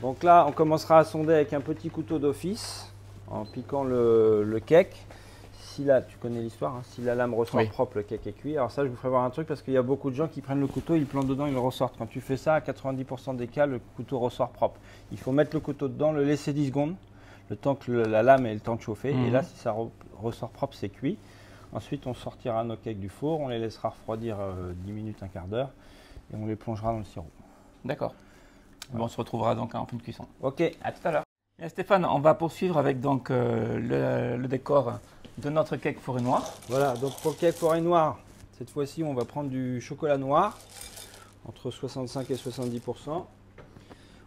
Donc là, on commencera à sonder avec un petit couteau d'office, en piquant le cake. Si là, tu connais l'histoire, hein, si la lame ressort propre, le cake est cuit. Alors ça, je vous ferai voir un truc parce qu'il y a beaucoup de gens qui prennent le couteau, ils plantent dedans, ils le ressortent. Quand tu fais ça, à 90% des cas, le couteau ressort propre. Il faut mettre le couteau dedans, le laisser 10 secondes, le temps que la lame ait le temps de chauffer. Et là, si ça ressort propre, c'est cuit. Ensuite, on sortira nos cakes du four, on les laissera refroidir 10 minutes, un quart d'heure, et on les plongera dans le sirop. D'accord. Voilà. Bon, on se retrouvera donc en fin de cuisson. Ok, à tout à l'heure. Stéphane, on va poursuivre avec donc le décor de notre cake forêt noire. Voilà, donc pour le cake forêt noire, cette fois-ci, on va prendre du chocolat noir, entre 65 et 70%.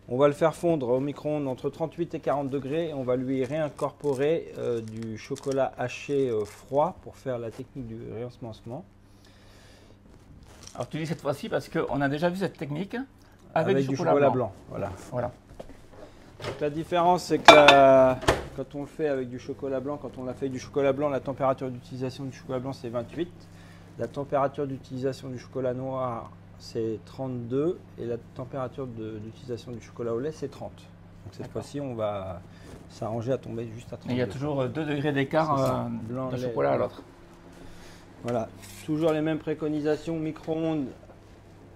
On va le faire fondre au micro-ondes entre 38 et 40 degrés. Et on va lui réincorporer du chocolat haché froid pour faire la technique du réensemencement. Alors tu dis cette fois-ci parce qu'on a déjà vu cette technique avec du chocolat blanc. Voilà. Donc la différence, c'est que quand on le fait avec du chocolat blanc, quand on l'a fait avec du chocolat blanc, la température d'utilisation du chocolat blanc, c'est 28. La température d'utilisation du chocolat noir, c'est 32. Et la température d'utilisation du chocolat au lait, c'est 30. Donc cette fois-ci, on va s'arranger à tomber juste à 30. Il y a toujours 2 degrés d'écart d'un chocolat à l'autre. Voilà, toujours les mêmes préconisations, micro-ondes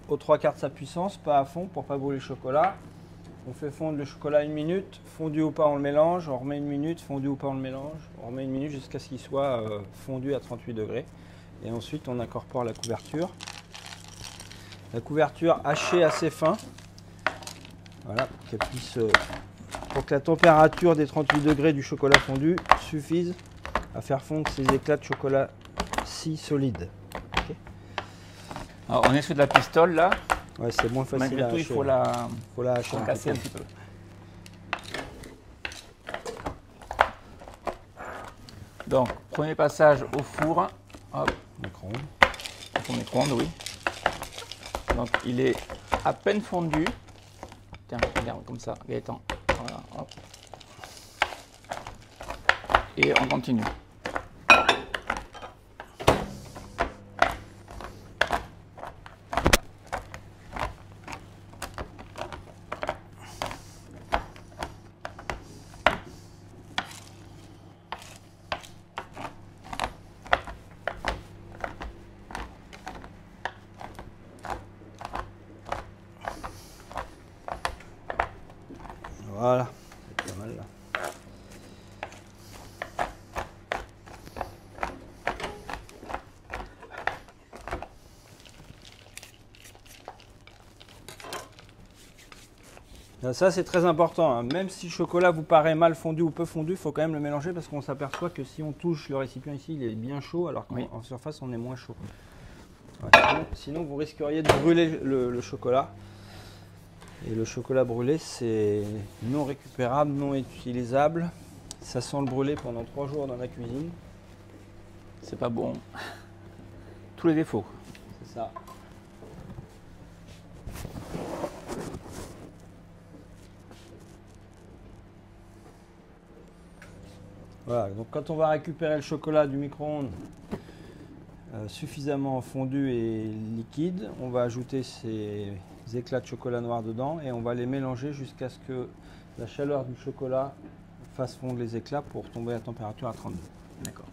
aux 3/4 de sa puissance, pas à fond pour ne pas brûler le chocolat. On fait fondre le chocolat 1 minute, fondu ou pas on le mélange, on remet 1 minute, fondu ou pas on le mélange, on remet 1 minute jusqu'à ce qu'il soit fondu à 38 degrés. Et ensuite on incorpore la couverture. La couverture hachée assez fin, voilà, pour que la température des 38 degrés du chocolat fondu suffise à faire fondre ces éclats de chocolat si solides. Okay. Alors on est sur de la pistole là. Ouais, c'est moins facile. Malgré tout, il faut la hacher casser un petit peu. Donc, premier passage au four. Hop. Micro-ondes. Au micro-ondes, oui. Donc, il est à peine fondu. Tiens, regarde comme ça, Gaëtan. Voilà, hop. Et on continue. Voilà, c'est pas mal là. Là, ça c'est très important, hein. Même si le chocolat vous paraît mal fondu ou peu fondu, il faut quand même le mélanger parce qu'on s'aperçoit que si on touche le récipient ici, il est bien chaud alors qu'en surface on est moins chaud. Ouais. Sinon, vous risqueriez de brûler le chocolat. Et le chocolat brûlé, c'est non récupérable, non utilisable. Ça sent le brûlé pendant 3 jours dans la cuisine. C'est pas bon. Tous les défauts. C'est ça. Voilà, donc quand on va récupérer le chocolat du micro-ondes suffisamment fondu et liquide, on va ajouter ces éclats de chocolat noir dedans et on va les mélanger jusqu'à ce que la chaleur du chocolat fasse fondre les éclats pour tomber à température à 32. D'accord.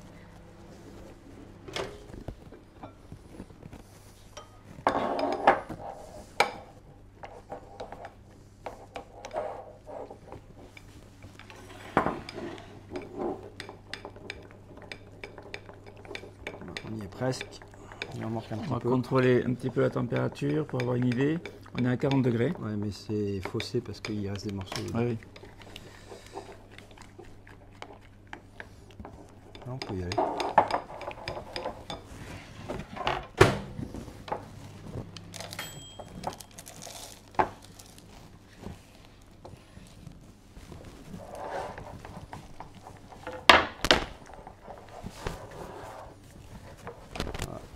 On y est presque. Il en manque un petit peu. On va contrôler un petit peu la température pour avoir une idée. On est à 40 degrés. Ouais, mais c'est faussé parce qu'il reste des morceaux. Oui. Là, on peut y aller.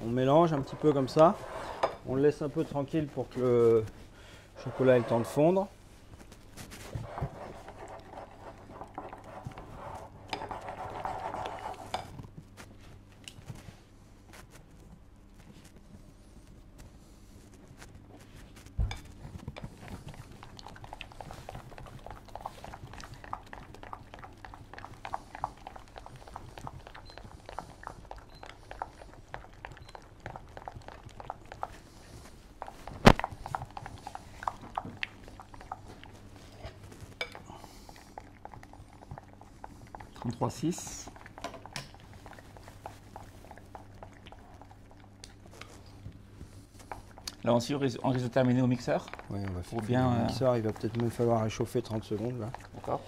On mélange un petit peu comme ça. On le laisse un peu tranquille pour que le chocolat ait le temps de fondre. « 33,6 ». Là aussi, on risque de terminer au mixeur. Oui, on va faire bien, le mixeur. Il va peut-être même falloir réchauffer 30 secondes là. D'accord.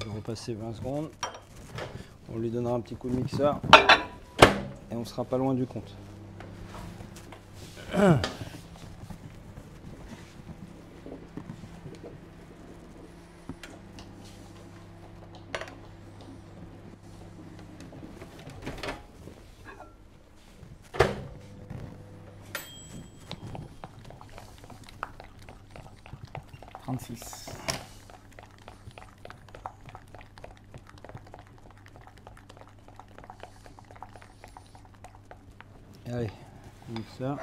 Je vais repasser 20 secondes. On lui donnera un petit coup de mixeur et on sera pas loin du compte. Allez, mixeur.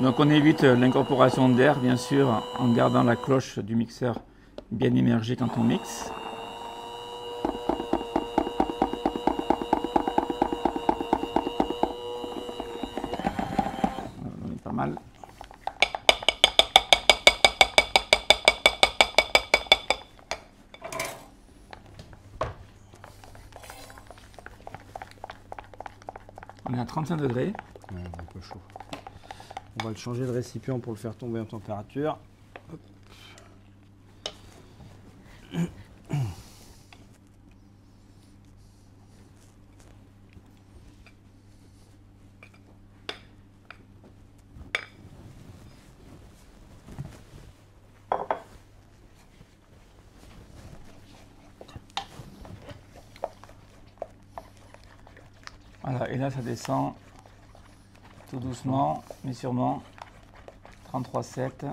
Donc on évite l'incorporation d'air, bien sûr, en gardant la cloche du mixeur bien immergée quand on mixe. On est pas mal. On est à 35 degrés. Ouais, un peu chaud. On va le changer de récipient pour le faire tomber en température. Hop. Voilà, et là ça descend tout doucement, mais sûrement. 33,7.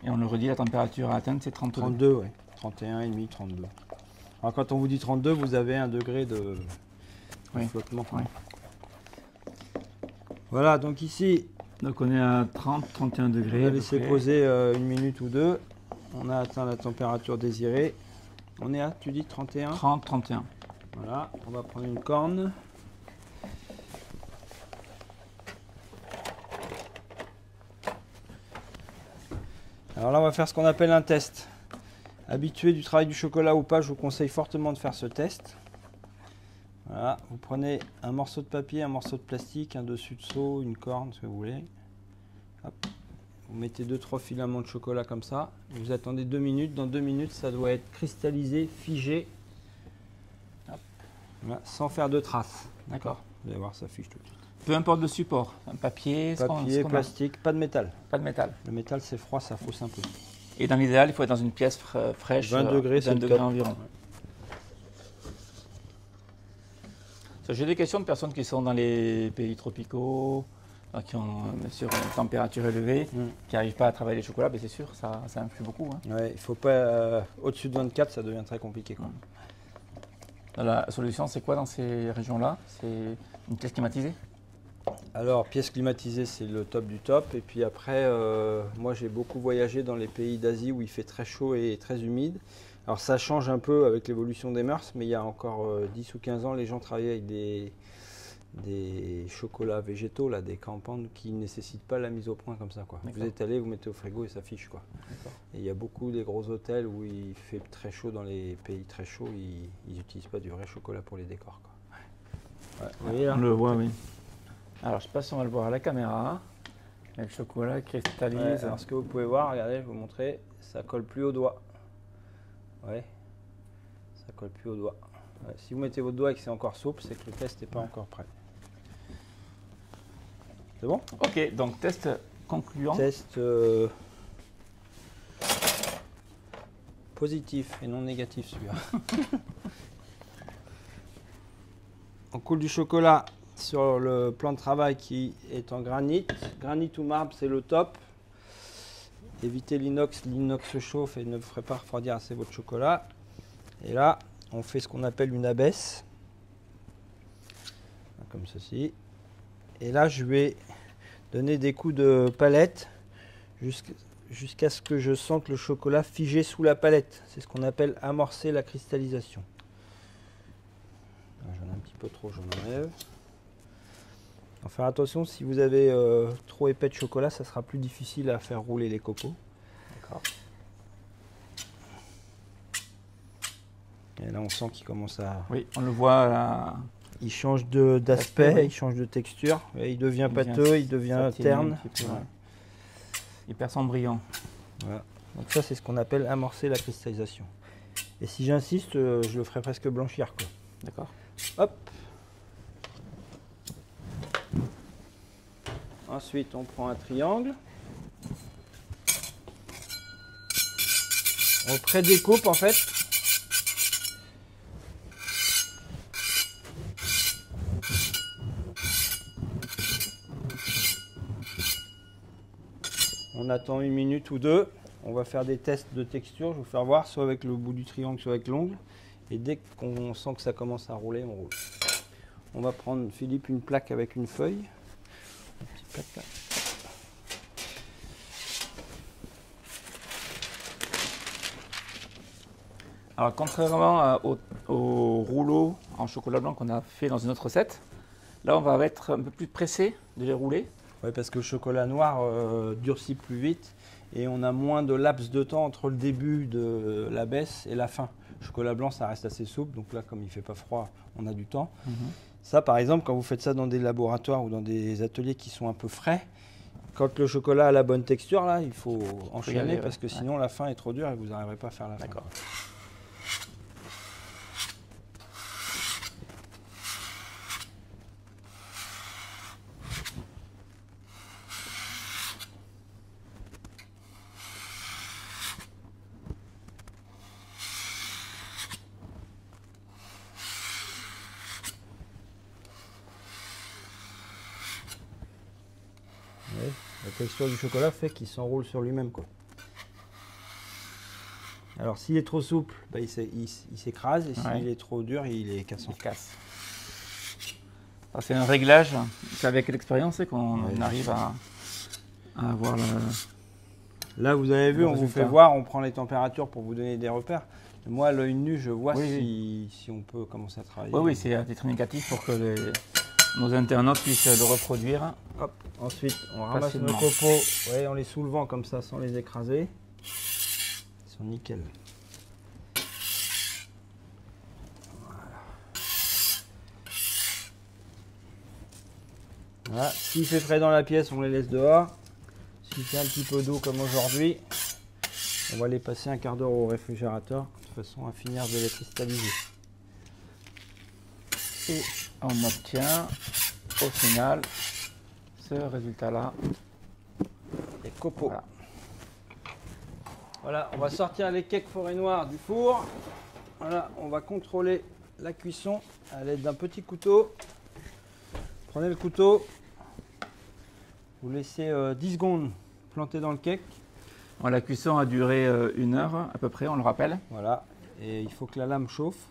Et on le redit, la température à atteindre, c'est 32. 32, oui. 31,5, 32. Alors quand on vous dit 32, vous avez 1 degré de oui. flottement. Oui. Voilà, donc ici, donc on est à 30-31 degrés. On va laisser poser 1 minute ou 2. On a atteint la température désirée. On est à, tu dis 31 ? 30-31. Voilà, on va prendre une corne. Alors là, on va faire ce qu'on appelle un test. Habitué du travail du chocolat ou pas, je vous conseille fortement de faire ce test. Voilà, vous prenez un morceau de papier, un morceau de plastique, un dessus de seau, une corne, ce que vous voulez. Hop. Vous mettez 2-3 filaments de chocolat comme ça. Vous attendez 2 minutes. Dans 2 minutes, ça doit être cristallisé, figé. Hop. Voilà, sans faire de traces. D'accord. Vous allez voir, ça fiche tout de suite. Peu importe le support, un papier, plastique, pas de métal. Pas de métal. Le métal, c'est froid, ça fausse un peu. Et dans l'idéal, il faut être dans une pièce fraîche, 20 degrés, 20 degrés environ. Ouais. J'ai des questions de personnes qui sont dans les pays tropicaux, qui ont bien sûr une température élevée, qui n'arrivent pas à travailler les chocolats, mais c'est sûr, ça influe beaucoup. Hein. Ouais, il faut pas au-dessus de 24, ça devient très compliqué. Quoi. La solution, c'est quoi dans ces régions-là? C'est une pièce climatisée? Alors, pièce climatisée, c'est le top du top. Et puis après, moi, j'ai beaucoup voyagé dans les pays d'Asie où il fait très chaud et très humide. Alors, ça change un peu avec l'évolution des mœurs, mais il y a encore 10 ou 15 ans, les gens travaillaient avec des chocolats végétaux, là, des campandes qui ne nécessitent pas la mise au point comme ça. Quoi. Vous étalez, vous mettez au frigo et ça fiche. Quoi. Et il y a beaucoup des gros hôtels où il fait très chaud, dans les pays très chauds, ils n'utilisent pas du vrai chocolat pour les décors. Quoi. Ouais, vous voyez, là, on le voit, oui. Alors, je ne sais pas si on va le voir à la caméra, mais le chocolat cristallise. Ouais, alors, ce que vous pouvez voir, regardez, je vais vous montrer, ça colle plus au doigt. Ouais, ça colle plus au doigt. Ouais, si vous mettez votre doigt et que c'est encore souple, c'est que le test n'est pas encore prêt. C'est bon? Ok, donc test concluant. Test positif et non négatif celui-là. On coule du chocolat sur le plan de travail qui est en granit. Granit ou marbre, c'est le top. Évitez l'inox, l'inox se chauffe et ne vous ferez pas refroidir assez votre chocolat. Et là, on fait ce qu'on appelle une abaisse. Comme ceci. Et là, je vais donner des coups de palette jusqu'à ce que je sente le chocolat figé sous la palette. C'est ce qu'on appelle amorcer la cristallisation. J'en ai un petit peu trop, j'en enlève. Il faut faire attention, si vous avez trop épais de chocolat, ça sera plus difficile à faire rouler les cocos. D'accord. Et là, on sent qu'il commence à... Oui, on le voit là. Il change d'aspect, oui. Il change de texture. Et il devient pâteux, il devient terne. Peu, ouais. Il perd son brillant. Voilà. Donc ça, c'est ce qu'on appelle amorcer la cristallisation. Et si j'insiste, je le ferai presque blanchir. D'accord. Hop. Ensuite, on prend un triangle. On prédécoupe en fait. On attend 1 minute ou 2. On va faire des tests de texture. Je vais vous faire voir, soit avec le bout du triangle, soit avec l'ongle. Et dès qu'on sent que ça commence à rouler, on roule. On va prendre, Philippe, une plaque avec une feuille. Une petite plaque là. Alors, contrairement au rouleau en chocolat blanc qu'on a fait dans une autre recette, là, on va être un peu plus pressé de les rouler. Oui, parce que le chocolat noir durcit plus vite et on a moins de laps de temps entre le début de la baisse et la fin. Le chocolat blanc, ça reste assez souple, donc là, comme il ne fait pas froid, on a du temps. Ça, par exemple, quand vous faites ça dans des laboratoires ou dans des ateliers qui sont un peu frais, quand le chocolat a la bonne texture, là, il faut enchaîner parce que sinon la fin est trop dure et vous n'arriverez pas à faire la fin. D'accord. La texture du chocolat fait qu'il s'enroule sur lui-même, quoi. Alors s'il est trop souple, il s'écrase et s'il est trop dur, il est cassant. Il casse. C'est un réglage, c'est avec l'expérience qu'on arrive à avoir le... Là, vous avez vu, on vous fait voir, on prend les températures pour vous donner des repères. Moi, à l'œil nu, je vois si on peut commencer à travailler. Oui, c'est un titre indicatif pour que nos internautes puissent le reproduire. Hop. Ensuite, on ramasse nos copeaux, ouais, en les soulevant comme ça, sans les écraser. Ils sont nickel. Voilà. S'il fait frais dans la pièce, on les laisse dehors. S'il fait un petit peu d'eau comme aujourd'hui, on va les passer un quart d'heure au réfrigérateur de façon à finir de les cristalliser. Et on obtient au final ce résultat-là. Les copeaux. Voilà, on va sortir les cakes forêt noire du four. Voilà, on va contrôler la cuisson à l'aide d'un petit couteau. Prenez le couteau, vous laissez 10 secondes planter dans le cake. La cuisson a duré 1 heure à peu près, on le rappelle. Voilà, et il faut que la lame chauffe.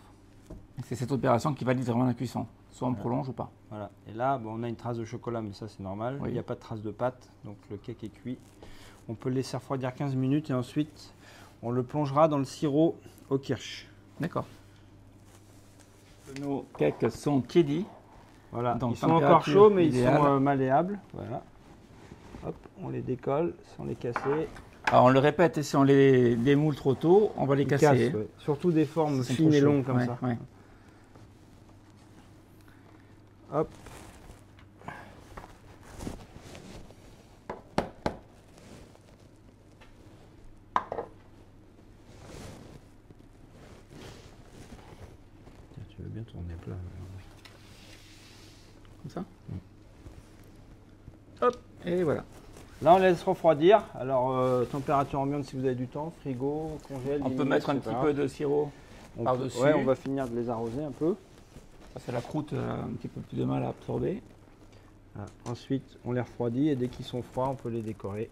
C'est cette opération qui valide vraiment la cuisson, soit on prolonge ou pas. Voilà, et là on a une trace de chocolat, mais ça c'est normal. Il n'y a pas de trace de pâte, donc le cake est cuit. On peut le laisser refroidir 15 minutes et ensuite on le plongera dans le sirop au kirsch. D'accord. Nos cakes sont tiédis. Voilà, ils sont encore chauds, mais idéale. Ils sont malléables. Voilà. Hop, on les décolle sans les casser. Alors on le répète, si on les démoule trop tôt, on va les casser. Cassent, ouais. Surtout des formes fines et longues comme ça. Ouais. Hop. Tu veux bien tourner plat. Comme ça. Hop, et voilà. Là, on laisse refroidir. Alors, température ambiante si vous avez du temps, frigo, congèle. On peut mettre un petit peu de sirop par-dessus. Ouais, on va finir de les arroser un peu. Parce que la croûte a un petit peu plus de mal à absorber. Voilà. Ensuite, on les refroidit et dès qu'ils sont froids, on peut les décorer.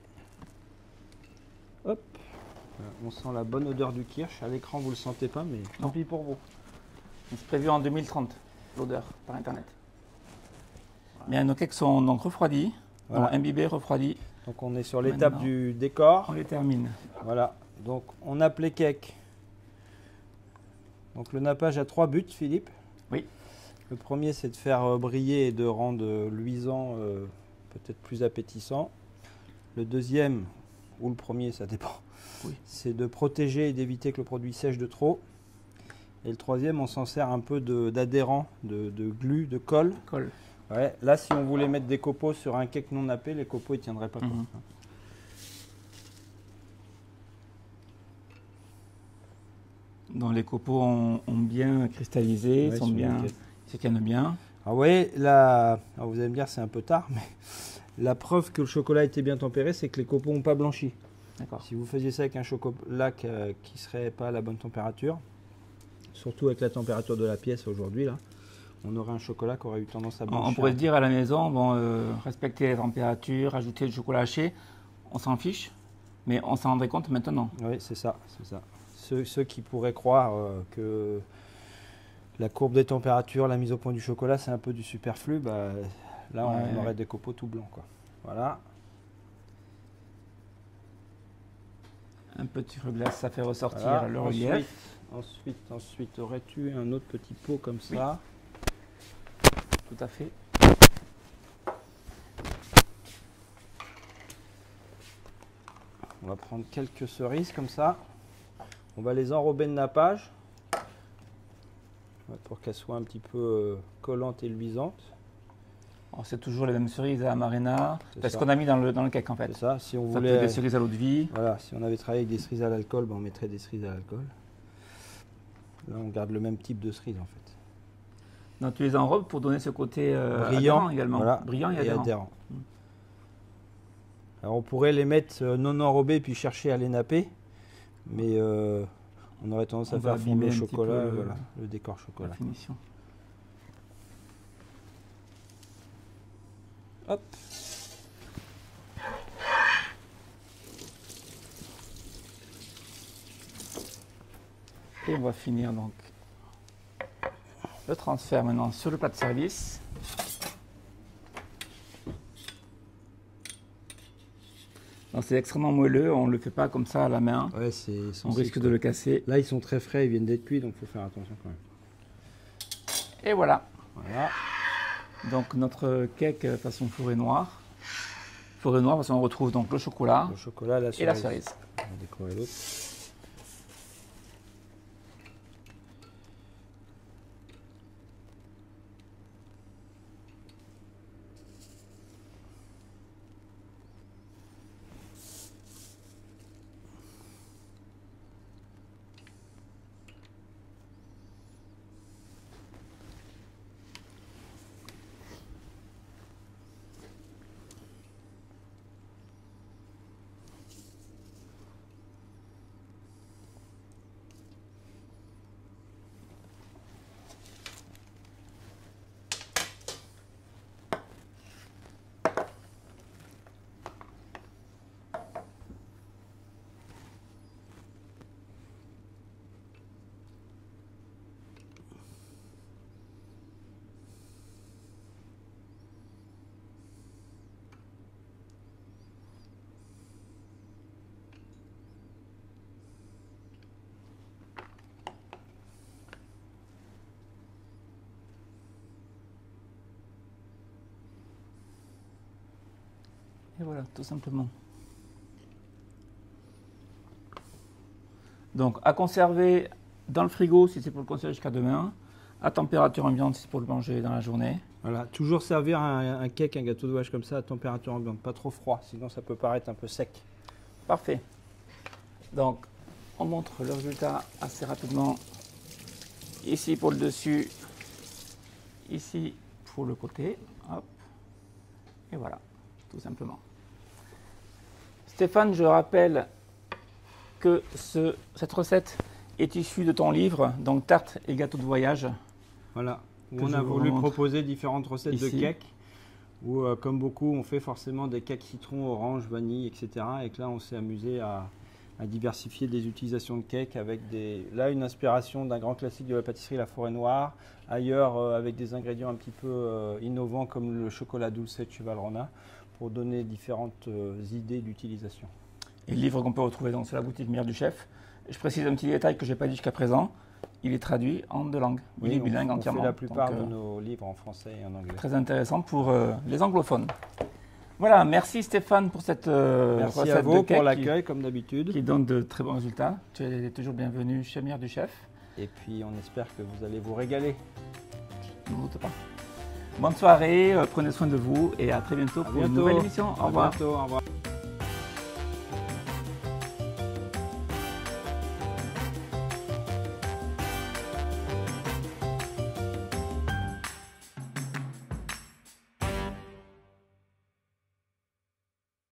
Hop. Voilà. On sent la bonne odeur du kirsch. À l'écran, vous ne le sentez pas, mais tant pis pour vous. C'est prévu en 2030, l'odeur, par Internet. Bien, nos cakes sont donc refroidis, imbibés, refroidis. Donc on est sur l'étape du décor. On les termine. Voilà, donc on nappe les cakes. Donc le nappage a 3 buts, Philippe. Oui. Le premier, c'est de faire briller et de rendre luisant, peut-être plus appétissant. Le deuxième, ou le premier, ça dépend, c'est de protéger et d'éviter que le produit sèche de trop. Et le troisième, on s'en sert un peu d'adhérent, de glu, de colle. Ouais, là, si on voulait mettre des copeaux sur un cake non nappé, les copeaux ne tiendraient pas. Donc les copeaux ont bien cristallisé, sont bien, se tiennent bien. Ah ouais, là, alors vous allez me dire c'est un peu tard, mais la preuve que le chocolat était bien tempéré, c'est que les copeaux n'ont pas blanchi. Si vous faisiez ça avec un chocolat qui ne serait pas à la bonne température, surtout avec la température de la pièce aujourd'hui, là, on aurait un chocolat qui aurait eu tendance à blanchir. On pourrait se dire à la maison, bon, respecter les températures, ajouter du chocolat haché, on s'en fiche, mais on s'en rendrait compte maintenant. Oui, c'est ça, c'est ça. Ceux qui pourraient croire que la courbe des températures, la mise au point du chocolat, c'est un peu du superflu, bah, là on aurait des copeaux tout blancs, quoi. Voilà. Un petit reglace, ça fait ressortir le relief. Ensuite, aurais-tu un autre petit pot comme ça? Tout à fait. On va prendre quelques cerises comme ça. On va les enrober de nappage pour qu'elles soient un petit peu collantes et luisantes. C'est toujours les mêmes cerises à Amarena. C'est ce qu'on a mis dans le cake en fait. C'est ça. Si on voulait des cerises à l'eau de vie. Voilà. Si on avait travaillé avec des cerises à l'alcool, on mettrait des cerises à l'alcool. Là, on garde le même type de cerise en fait. Donc tu les enrobes pour donner ce côté brillant également. Voilà, brillant et adhérent. Alors on pourrait les mettre non enrobés puis chercher à les napper, mais on aurait tendance à faire fondre le chocolat, le décor chocolat. La finition. Hop. Et on va finir donc le transfert maintenant sur le plat de service. C'est extrêmement moelleux, on ne le fait pas comme ça à la main. Ouais, on risque de le casser. Là, ils sont très frais, ils viennent d'être cuits, donc il faut faire attention quand même. Et voilà. Voilà. Donc notre cake façon forêt noire. Forêt noire parce qu'on retrouve donc le chocolat, et la cerise. On va décorer l'autre. Et voilà, tout simplement. Donc, à conserver dans le frigo si c'est pour le conserver jusqu'à demain, à température ambiante si c'est pour le manger dans la journée. Voilà, toujours servir un cake, un gâteau de vache comme ça à température ambiante, pas trop froid, sinon ça peut paraître un peu sec. Parfait. Donc, on montre le résultat assez rapidement. Ici pour le dessus, ici pour le côté. Hop. Et voilà, tout simplement. Stéphane, je rappelle que cette recette est issue de ton livre, donc Tarte et gâteau de voyage. Voilà, où on a voulu proposer différentes recettes de cake, où comme beaucoup, on fait forcément des cakes citron, orange, vanille, etc. Et que là, on s'est amusé à diversifier des utilisations de cake avec là une inspiration d'un grand classique de la pâtisserie, la forêt noire, ailleurs avec des ingrédients un petit peu innovants comme le chocolat dulce de Chevalrona, pour donner différentes idées d'utilisation. Et le livre qu'on peut retrouver sur la boutique Meilleur du Chef. Je précise un petit détail que je n'ai pas dit jusqu'à présent, il est traduit en 2 langues. Oui, il est bilingue entièrement. On fait la plupart de nos livres en français et en anglais. Très intéressant pour les anglophones. Voilà, merci Stéphane pour cette recette à vous de cake pour l'accueil comme d'habitude. Qui donne de très bons résultats. Tu es toujours bienvenu chez Meilleur du Chef. Et puis on espère que vous allez vous régaler. Je ne doute pas. Bonne soirée, prenez soin de vous et à très bientôt pour une nouvelle émission. Au revoir. Au revoir.